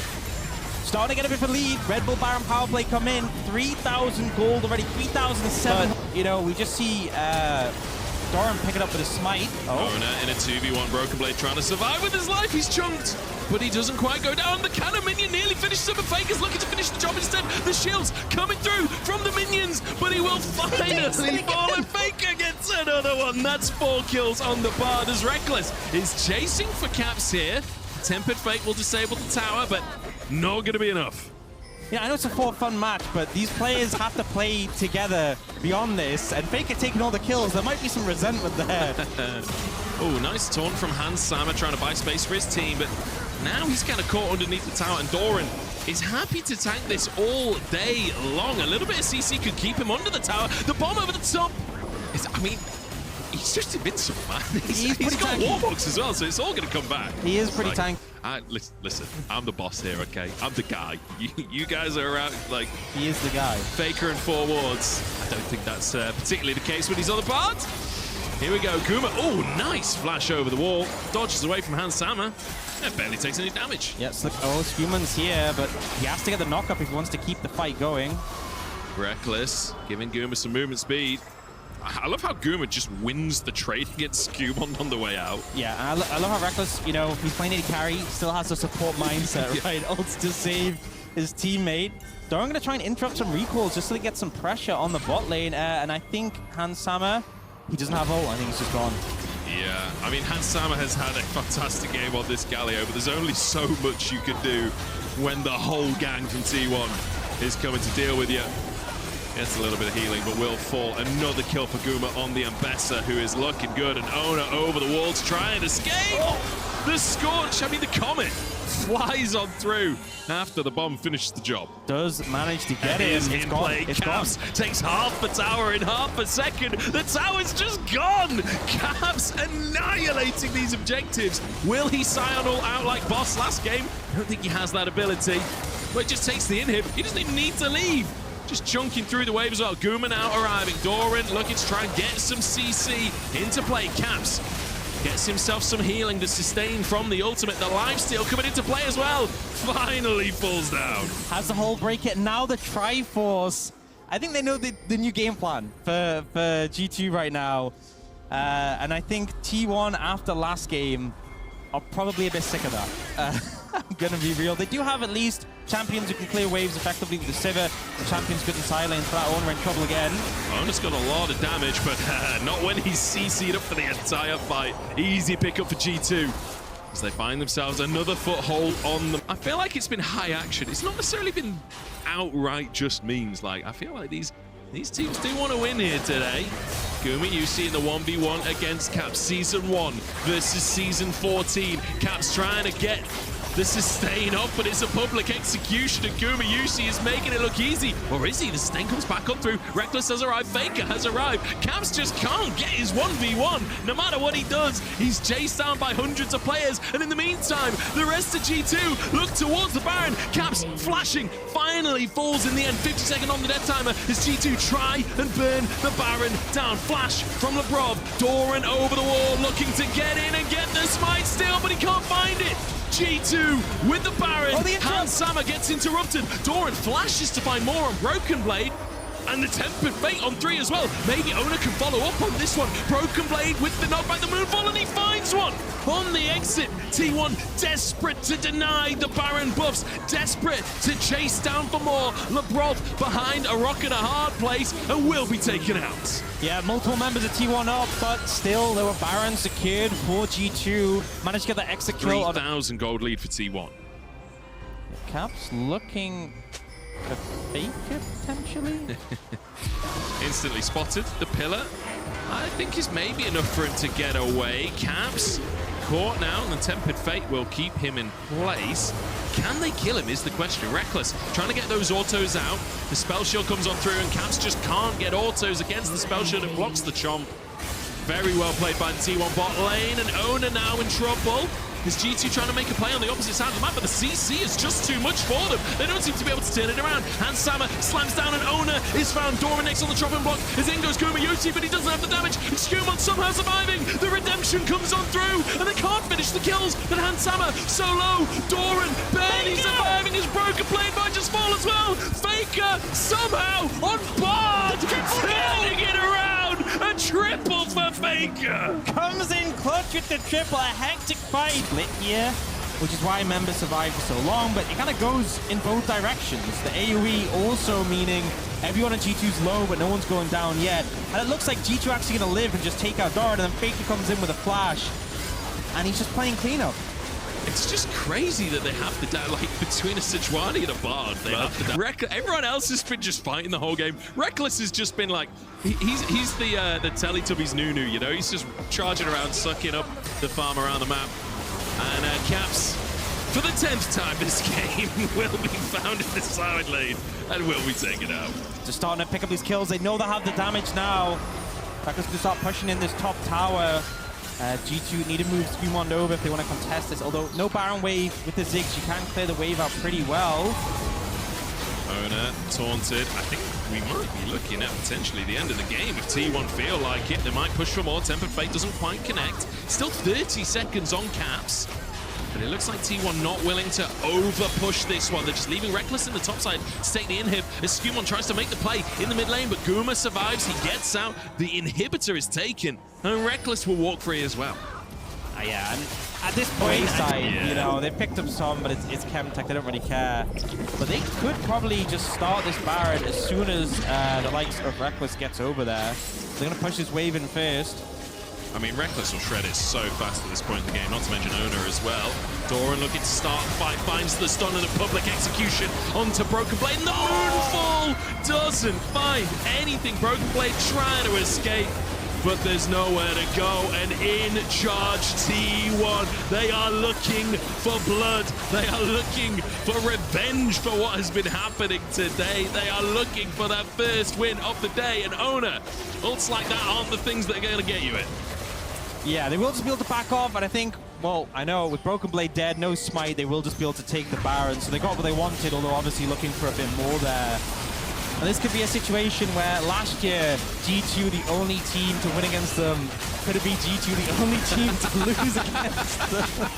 Starting to get a bit of a lead. Red Bull Baron power play come in. 3,000 gold already, 3,007. You know, we just see Doran pick it up with a smite. Ona in a 2v1 Broken Blade trying to survive with his life. He's chunked, but he doesn't quite go down. The cannon minion nearly finishes him, but Faker's looking to finish the job instead. The shields coming through from the minions, but he will finally fall, and Faker gets another one. That's 4 kills on the board as Reckless is chasing for Caps here. Tempered Fate will disable the tower, but not going to be enough. Yeah, I know it's a 4-fun match, but these players have to play together beyond this, and Faker taking all the kills. There might be some resentment there. Oh, nice taunt from Hansama trying to buy space for his team, but now he's kind of caught underneath the tower, and Doran is happy to tank this all day long. A little bit of CC could keep him under the tower. The bomb over the top is, I mean, he's just invincible, man. He's got Warbox as well, so it's all going to come back. He is pretty tanky. Listen, I'm the boss here, okay? I'm the guy. You guys are around, like... He is the guy. Faker and 4 wards. I don't think that's particularly the case when he's on the part. Here we go, Guma. Oh, nice flash over the wall. Dodges away from Hansama. And barely takes any damage. Yes, look, Skewman's here, but he has to get the knock-up if he wants to keep the fight going. Reckless, giving Guma some movement speed. I love how Guma just wins the trade against Skewmon on the way out. Yeah, and I love how Reckless, you know, he's playing AD carry, still has the support mindset, right? Ults to save his teammate. Doran going to try and interrupt some recalls just so they get some pressure on the bot lane. And I think Hansama, he doesn't have ult. I think he's just gone. Yeah, I mean, Hansama has had a fantastic game on this Galio, but there's only so much you can do when the whole gang from T1 is coming to deal with you. Gets a little bit of healing, but will fall. Another kill for Guma on the Ambessa, who is looking good. And Ona over the wall to try and escape. The Scorch, I mean, the Comet flies on through after the bomb finishes the job. Does manage to get it. It's in play. Caps takes half the tower in half a second. The tower's just gone. Caps annihilating these objectives. Will he Scion all out like boss last game? I don't think he has that ability. But it just takes the inhib. He doesn't even need to leave. Just chunking through the wave as well. Guma now arriving. Doran looking to try and get some CC into play. Caps gets himself some healing, the sustain from the ultimate. The lifesteal coming into play as well. Finally falls down. Has the whole break it. Now the Triforce. I think they know the new game plan for G2 right now. And I think T1 after last game are probably a bit sick of that. I'm going to be real. They do have at least champions who can clear waves effectively with the Sivir. The champion's good in silence, but that Ona in trouble again. Ona's got a lot of damage, but not when he's CC'd up for the entire fight. Easy pickup for G2 as they find themselves another foothold on them. I feel like it's been high action. It's not necessarily been outright just memes. Like, I feel like these teams do want to win here today. Gumi, you see in the 1v1 against Caps Season 1 versus Season 14. Caps trying to get The sustain up, but it's a public execution, and Gumayusi is making it look easy. Or is he? The sustain comes back up through. Reckless has arrived. Faker has arrived. Caps just can't get his 1v1. No matter what he does, he's chased down by hundreds of players. And in the meantime, the rest of G2 look towards the Baron. Caps flashing, finally falls in the end. 50-second on the death timer as G2 try and burn the Baron down. Flash from Lebrov. Doran over the wall, looking to get in and get the smite still, but he can't find it. G2 with the Baron. Hans Sama gets interrupted. Doran flashes to find more on Broken Blade. And the Tempered Fate on 3 as well. Maybe Ona can follow up on this one. Broken Blade with the knockback, the Moonfall, and he finds one on the exit. T1 desperate to deny the Baron buffs, desperate to chase down for more. Lebrov behind a rock and a hard place and will be taken out. Yeah, multiple members of T1 up, but still there were Barons secured for G2. Managed to get that exit kill. 3,000 gold lead for T1. Caps looking a faker, potentially? Instantly spotted the pillar. I think is maybe enough for him to get away. Caps caught now, and the Tempered Fate will keep him in place. Can they kill him is the question. Reckless trying to get those autos out. The Spell Shield comes on through, and Caps just can't get autos against the Spell Shield. It blocks the chomp. Very well played by the T1 bot lane, and Ona now in trouble. Is G2 trying to make a play on the opposite side of the map, but the CC is just too much for them. They don't seem to be able to turn it around. Hans Sama slams down, and Ona is found. Doran next on the chopping block. As in goes Gumayusi, but he doesn't have the damage. Skumon somehow surviving. The redemption comes on through, and they can't finish the kills. But Hans Sama so low. Doran barely surviving. His Broken Blade might just fall as well. Faker somehow on Bard, turning it around. A triple for Faker. Comes in clutch with the triple, a hectic fight. Lit here, which is why members survived for so long, but it kind of goes in both directions. The AoE also meaning everyone on G2's low, but no one's going down yet. And it looks like G2 actually going to live and just take out Doran, and then Faker comes in with a flash, and he's just playing cleanup. It's just crazy that they have to like between a Sejuani and a Bard, they have to everyone else has been just fighting the whole game. Reckless has just been like, he's the Teletubbies Nunu, you know? He's just charging around, sucking up the farm around the map. And Caps, for the 10th time this game, will be found in the side lane and will be taken out. Just starting to pick up these kills. They know they have the damage now. Reckless going to start pushing in this top tower. G2 need to move Skumon over if they want to contest this, although no Baron wave with the Ziggs. You can clear the wave out pretty well. Ona taunted. I think we might be looking at potentially the end of the game if T1 feel like it. They might push for more. Tempered Fate doesn't quite connect. Still 30 seconds on Caps. But it looks like T1 not willing to over-push this one. They're just leaving Reckless in the top side to take the inhib as Skumon tries to make the play in the mid lane, but Guma survives. He gets out. The inhibitor is taken, and Reckless will walk free as well. Yeah, and at this point, you know, they picked up some, but it's Chemtech. They don't really care. But they could probably just start this Baron as soon as the likes of Reckless gets over there. They're going to push this wave in first. I mean, Reckless will shred it so fast at this point in the game, not to mention Ona as well. Doran looking to start the fight, finds the stun and a public execution onto Broken Blade. And the Moonfall doesn't find anything. Broken Blade trying to escape, but there's nowhere to go. And in charge T1. They are looking for blood. They are looking for revenge for what has been happening today. They are looking for their first win of the day. And Ona, ults like that aren't the things that are going to get you it. Yeah, they will just be able to back off, and I think, well, I know with Broken Blade dead, no smite, they will just be able to take the Baron. So they got what they wanted, although obviously looking for a bit more there. And this could be a situation where last year, G2, the only team to win against them, could it be G2, the only team to lose against them?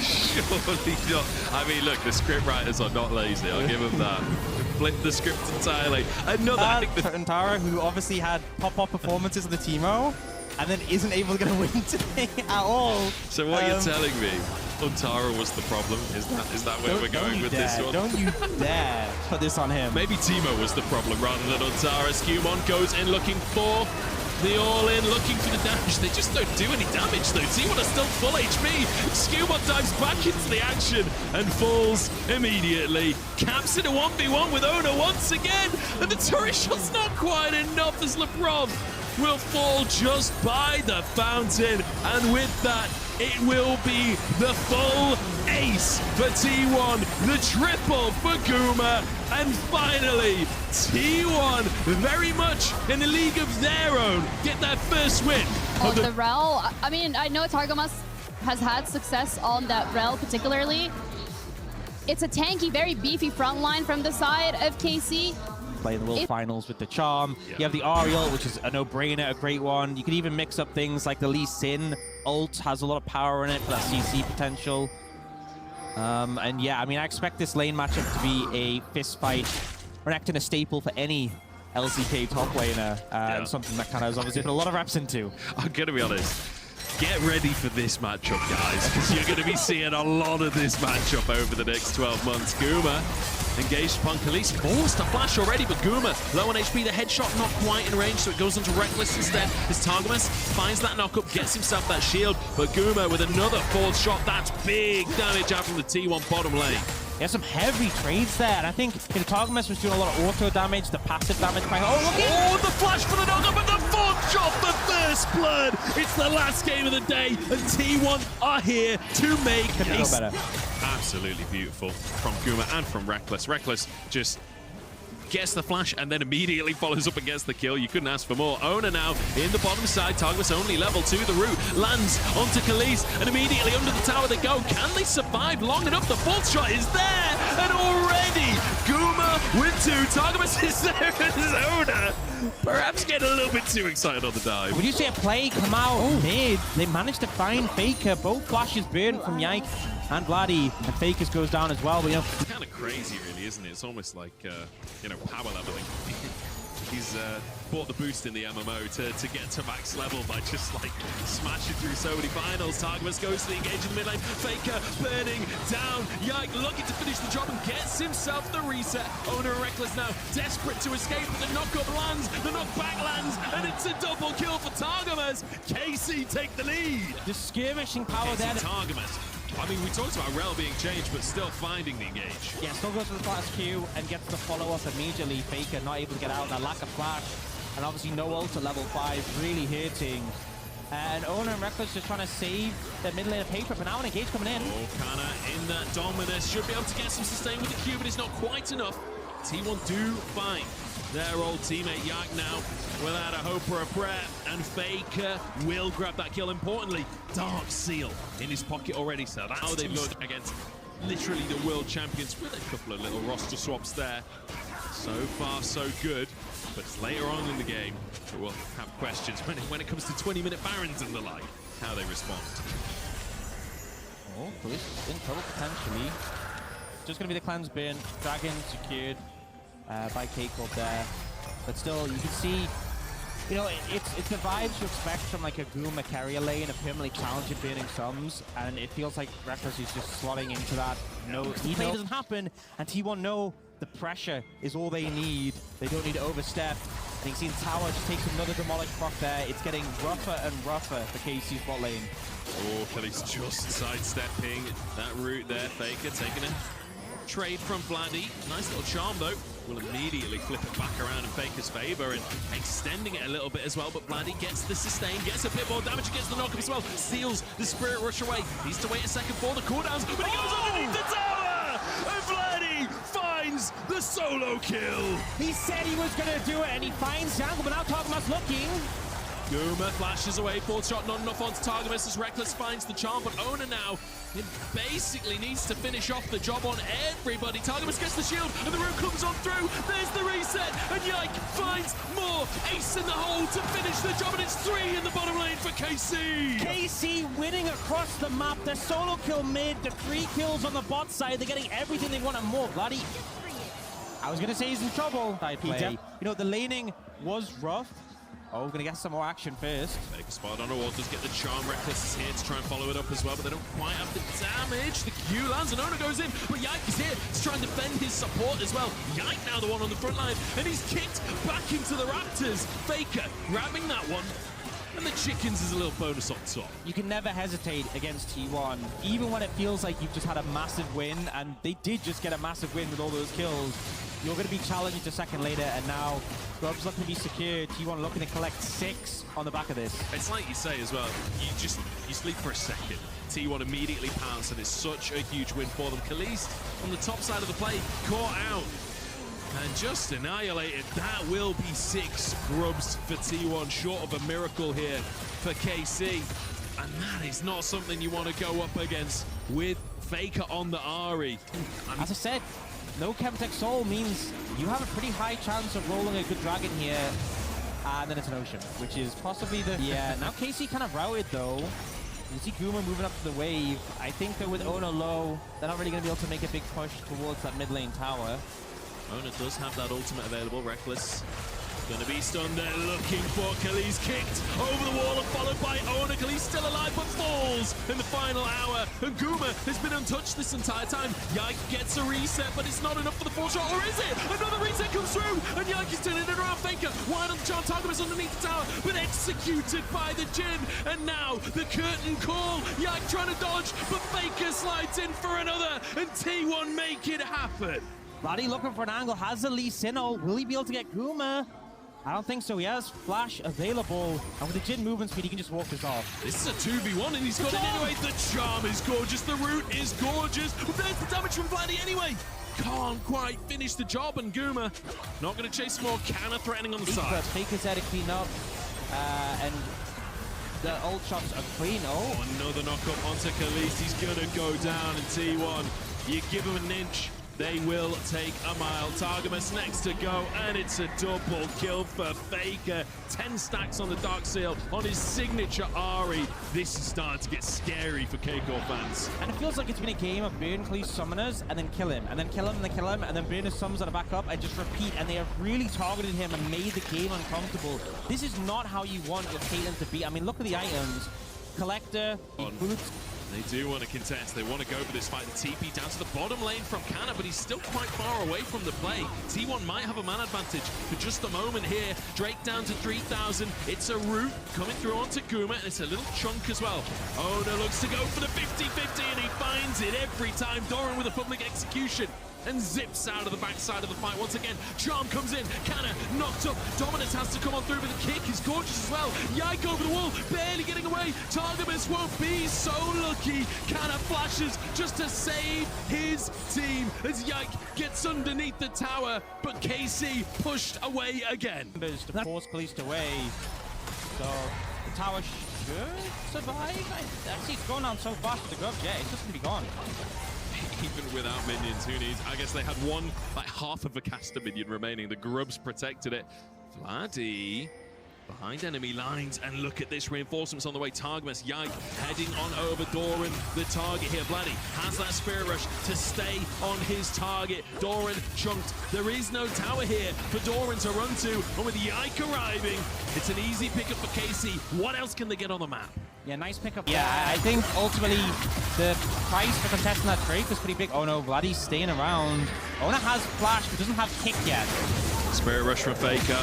Surely not. I mean, look, the script writers are not lazy, I'll give them that. Flip the script entirely. Another Tara, who obviously had pop-up performances on the Teemo, and then isn't able to get a win today at all. So what you're telling me, Untara was the problem? Is that where we're going with this one? Don't you dare put this on him. Maybe Teemo was the problem rather than Untara. Skumon goes in looking for the all-in, looking for the damage. They just don't do any damage though. T1 are still full HP. Skumon dives back into the action and falls immediately. Caps in a 1v1 with Ona once again. And the turret shot's not quite enough as Lebrov will fall just by the fountain. And with that, it will be the full ace for T1, the triple for Guma, and finally, T1 very much in a league of their own get that first win. On the Rel, I mean, I know Targamas has had success on that Rel particularly. It's a tanky, very beefy front line from the side of KC. Play the little finals with the Charm. Yeah. You have the Ariel, which is a no-brainer, a great one. You can even mix up things like the Lee Sin ult, has a lot of power in it for that CC potential. And yeah, I mean, I expect this lane matchup to be a fist fight, or acting a staple for any LCK top laner, and something that kind of has obviously put a lot of reps into. I'm gonna be honest. Get ready for this matchup, guys, because you're going to be seeing a lot of this matchup over the next 12 months. Guma engaged upon Khalees, forced a flash already, but Guma low on HP, the headshot not quite in range, so it goes into Reckless instead. As Targamas finds that knockup, gets himself that shield, but Guma with another forward shot, that's big damage out from the T1 bottom lane. There's some heavy trades there, and I think Targamas was doing a lot of auto damage, the passive damage by... Oh, look at... Oh, the flash for the knockup, and the fourth shot, the first blood! It's the last game of the day, and T1 are here to make a better. Absolutely beautiful from Guma and from Reckless. Reckless just gets the flash and then immediately follows up and gets the kill. You couldn't ask for more. Owner now in the bottom side. Targamas only level 2. The root lands onto Khalees and immediately under the tower they go. Can they survive long enough? The fourth shot is there and already Guma with 2. Targamas is there as Owner. Perhaps getting a little bit too excited on the dive. When you see a play come out mid, they managed to find Faker. Both flashes burned from Yike and Vladdy, and Faker's goes down as well. But, you know, It's kind of crazy, really, isn't it? It's almost like, you know, power leveling. He's bought the boost in the MMO to get to max level by just, like, smashing through so many finals. Targamas goes to the engage in the mid lane. Faker burning down. Yike looking to finish the job and gets himself the reset. Owner and Reckless now desperate to escape, but the knockup lands, the knockback lands, and it's a double kill for Targamas. KC take the lead. the skirmishing power there. Targamas. I mean, we talked about Rel being changed, but still finding the engage. Yeah, still goes to the flash Q and gets the follow-up immediately. Faker not able to get out, that lack of flash. And obviously no ult at level 5, really hurting. And Owner and Reckless just trying to save their mid laner paper, but now an engage coming in. Oh, Kana in that Dominus should be able to get some sustain with the Q, but it's not quite enough. T1 do find their old teammate Yike now without a hope or a prayer, and Faker will grab that kill. Importantly, Dark Seal in his pocket already, so that's how they look against literally the world champions with a couple of little roster swaps there. So far, so good, but it's later on in the game that we'll have questions when it comes to 20-minute Barons and the like, how they respond. Oh, Police in trouble potentially. Just going to be the cleanse bin. Dragon secured by K-Corp there. But still, you can see, you know, it's the vibes you expect from like a Guma carrier lane, a permanently challenging burning sums, and it feels like Reckless is just slotting into that. No, E-play doesn't happen, and T1 know the pressure is all they need. They don't need to overstep. And you can see Tower just takes another demolished proc there. It's getting rougher and rougher for KC's bot lane. Oh, Khalees just sidestepping that route there. Faker taking a trade from Vladdy. Nice little charm though. Will immediately flip it back around in Faker's favor and extending it a little bit as well. But Vladdy gets the sustain, gets a bit more damage, gets the knock as well. Steals the Spirit Rush away. Needs to wait a second for the cooldowns, but he goes underneath the tower! And Vladdy finds the solo kill. He said he was going to do it, and he finds Jungle, but now Targamas looking. Guma flashes away, fourth shot not enough onto Targamas as Reckless finds the charm, but Owner now, he basically needs to finish off the job on everybody. Targamas gets the shield, and the root comes on through. There's the reset, and Yike finds more. Ace in the hole to finish the job, and it's 3 in the bottom lane for KC. KC winning across the map. The solo kill mid, the 3 kills on the bot side. They're getting everything they want and more. Bloody. I was going to say he's in trouble. You know, the laning was rough. Oh, we're going to get some more action first. Take a spot on a wall, does get the charm. Reckless is here to try and follow it up as well, but they don't quite have the damage. The Q lands and Owner goes in, but Yike is here to try and defend his support as well. Yike now the one on the front line, and he's kicked back into the Raptors. Faker grabbing that one, and the Chickens is a little bonus on top. You can never hesitate against T1, even when it feels like you've just had a massive win, and they did just get a massive win with all those kills. You're going to be challenged a second later, and now Grub's looking to be secure. T1 looking to collect 6 on the back of this. It's like you say as well, you sleep for a second T1 immediately pounce, and it's such a huge win for them. Khalees on the top side of the play, caught out and just annihilated. That will be 6 grubs for T1, short of a miracle here for KC. And that is not something you want to go up against with Faker on the Ahri. As I said, no Chemtech Soul means you have a pretty high chance of rolling a good dragon here, and then it's an Ocean, which is possibly the... Yeah, now KC kind of routed, though. You see Guma moving up to the wave. I think that with Ona low, they're not really going to be able to make a big push towards that mid lane tower. Ona does have that ultimate available. Reckless gonna be stunned there, looking for Khalees, kicked over the wall and followed by Ona. Khalees still alive but falls in the final hour, and Guma has been untouched this entire time. Yike gets a reset, but it's not enough for the 4-shot, or is it? Another reset comes through, and Yike is turning it around. Faker wide on the charm, Target is underneath the tower, but executed by the Jhin. And now the curtain call, Yike trying to dodge, but Faker slides in for another, and T1 make it happen. Bloody looking for an angle, has the Lee Sinnoh. Will he be able to get Guma? I don't think so. He has Flash available, and with the Jhin movement speed, he can just walk this off. This is a 2v1, and he's got it anyway. The charm is gorgeous, the root is gorgeous. But there's the damage from Vladdy anyway. Can't quite finish the job, and Guma not going to chase more. Canna threatening on the side. Faker's there to clean up, and the ult shots are clean. Oh, another knock up onto Khalees. He's going to go down in T1. You give him an inch, they will take a mile. Targamas next to go, and it's a double kill for Faker. 10 stacks on the Dark Seal on his signature Ahri. This is starting to get scary for Keiko fans. And it feels like it's been a game of burn Khalees summoners and then kill him, and then kill him, and then kill him, and then burn his summons at the back up and just repeat. And they have really targeted him and made the game uncomfortable. This is not how you want your Caitlyn to be. I mean, look at the items. Collector, boots. They do want to contest. They want to go for this fight. The TP down to the bottom lane from Canna, but he's still quite far away from the play. T1 might have a man advantage for just a moment here. Drake down to 3,000. It's a root coming through onto Guma, and it's a little chunk as well. Ona looks to go for the 50-50, and he finds it every time. Doran with a public execution and zips out of the backside of the fight once again. Charm comes in, Canna knocked up. Dominus has to come on through, but the kick is gorgeous as well. Yike over the wall, barely getting away. Targamas won't be so lucky. Canna flashes just to save his team as Yike gets underneath the tower, but KC pushed away again. To force Khalees away, so the tower should survive. Actually, it's going down so fast with the grubs. Yeah, it's just gonna be gone. Even without minions, who needs? I guess they had one, like half of a caster minion remaining. The grubs protected it. Vladdy behind enemy lines, and look at this, reinforcements on the way. Targamas, Yike heading on over Doran, the target here. Vladdy has that Spirit Rush to stay on his target. Doran chunked. There is no tower here for Doran to run to, and with Yike arriving, it's an easy pickup for KC. What else can they get on the map? Yeah, nice pickup. Yeah, I think ultimately the price for contesting that Drake was pretty big. Oh no, Vladdy's staying around. Ona has Flash, but doesn't have Kick yet. Spirit Rush from Faker.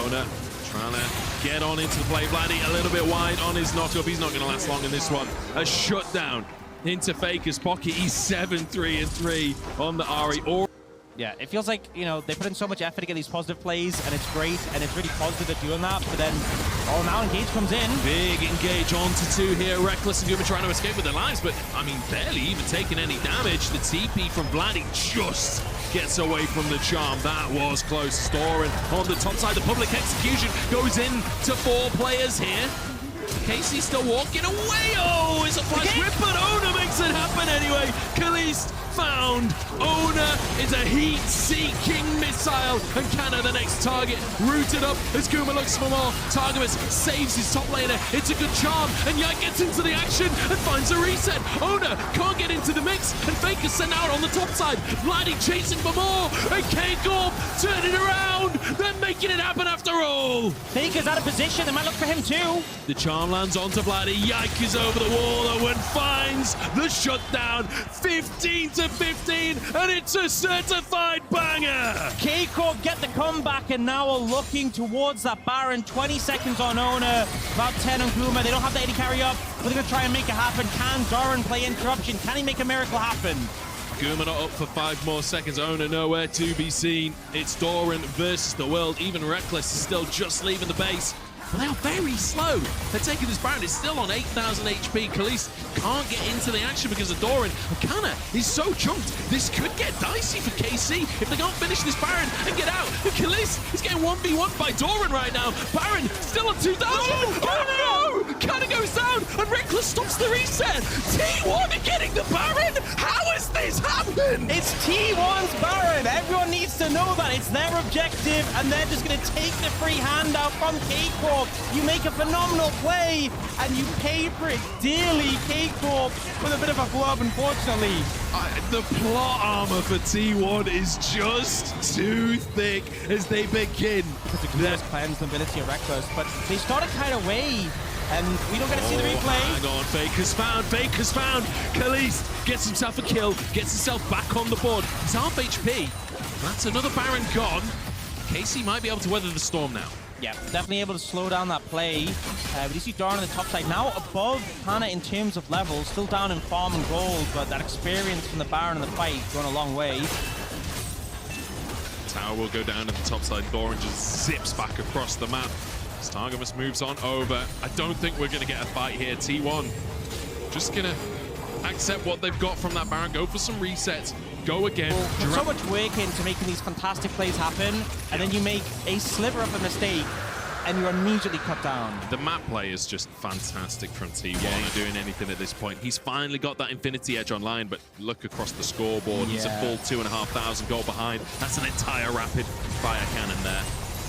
Ona trying to get on into the play. Vladdy a little bit wide on his knock-up. He's not going to last long in this one. A shutdown into Faker's pocket. He's 7-3-3 on the Ahri. Yeah, it feels like, you know, they put in so much effort to get these positive plays, and it's great, and it's really positive they're doing that, but then, oh, now Engage comes in. Big Engage onto 2 here. Reckless and Guma trying to escape with their lives, but, I mean, barely even taking any damage. The TP from Vladdy just gets away from the charm. That was close. Doran on the top side. The public execution goes in to 4 players here. Casey still walking away. Oh, it's a flash whip, but Ona makes it happen anyway. Khalees found. Ona is a heat-seeking missile, and Canna the next target. Rooted up as Guma looks for more. Targamas saves his top laner. It's a good charm, and Yike gets into the action and finds a reset. Ona can't get into the mix, and Faker sent out on the top side. Vladdy chasing for more, and K-Corp turning around, then making it happen after all. Faker's out of position. They might look for him too. The charm lands onto Vladdy. Yike is over the wall. Owen finds the shutdown. 15-15, and it's a certified banger. K-Corp get the comeback, and now are looking towards that Baron. 20 seconds on Ona, about 10 on Guma. They don't have the 80 carry up, but they're going to try and make it happen. Can Doran play interruption? Can he make a miracle happen? Guma not up for 5 more seconds. Ona nowhere to be seen. It's Doran versus the world. Even Reckless is still just leaving the base. but they are very slow. They're taking this Baron. It's still on 8,000 HP. Khalees can't get into the action because of Doran. And Kana is so chunked. This could get dicey for KC if they can't finish this Baron and get out. And Khalees is getting 1v1 by Doran right now. Baron still on 2,000. Oh no! Kana goes down and Reckless stops the reset. T1 are getting the Baron. How has this happened? It's T1's Baron. Everyone needs to know that. It's their objective, and they're just going to take the free handout from K-Corp. You make a phenomenal play, and you pay for it dearly, K-Corp, with a bit of a flub, unfortunately. The plot armor for T1 is just too thick as they begin. It's a good cleanse the ability of Reckless, but they started kind of way, and we don't get to see the replay. Hang on, Faker's found, Faker's found. Khalees gets himself a kill, gets himself back on the board. He's half HP. That's another Baron gone. KC might be able to weather the storm now. Yeah, definitely able to slow down that play. We do see Doran on the top side, now above Hannah in terms of levels, still down in farm and gold, but that experience from the Baron in the fight going a long way. Tower will go down at the top side. Doran just zips back across the map. Stargamus moves on over. I don't think we're going to get a fight here. T1 just going to accept what they've got from that Baron, go for some resets, go again. Put so much work into making these fantastic plays happen, and then you make a sliver of a mistake, and you're immediately cut down. The map play is just fantastic from T1. Not doing anything at this point. He's finally got that Infinity Edge online, but look across the scoreboard. He's a full 2,500 goal behind. That's an entire rapid fire cannon there.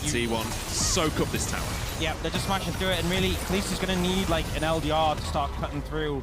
T1 soak up this tower. Yeah, they're just smashing through it, and really, Khalees is going to need like an LDR to start cutting through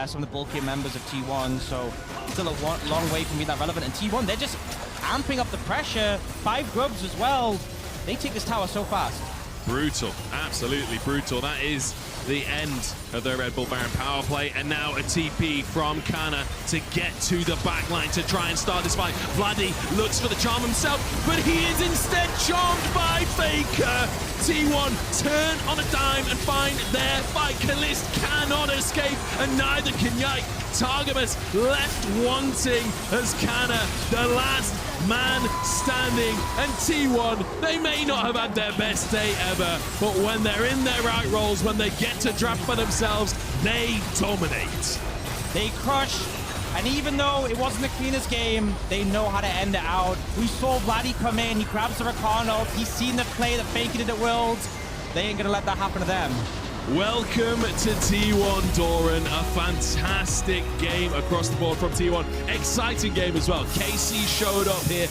some of the bulkier members of T1, so still a long way from being that relevant. And T1, they're just amping up the pressure. 5 grubs as well. They take this tower so fast. Brutal, absolutely brutal. That is the end of their Red Bull Baron power play, and now a TP from Kana to get to the backline to try and start this fight. Vladdy looks for the charm himself, but he is instead charmed by Faker. T1 turn on a dime and find their fight. Kalist cannot escape, and neither can Yike. Targamas left wanting as Kana, the last man standing, and T1, they may not have had their best day ever, but when they're in their right roles, when they get to draft by themselves, they dominate. They crush, and even though it wasn't the cleanest game, they know how to end it out. We saw Vladdy come in, he grabs the Rakan ult, he's seen the play that Faker did at Worlds. They ain't gonna let that happen to them. Welcome to T1 Doran, a fantastic game across the board from T1. Exciting game as well. KC showed up here.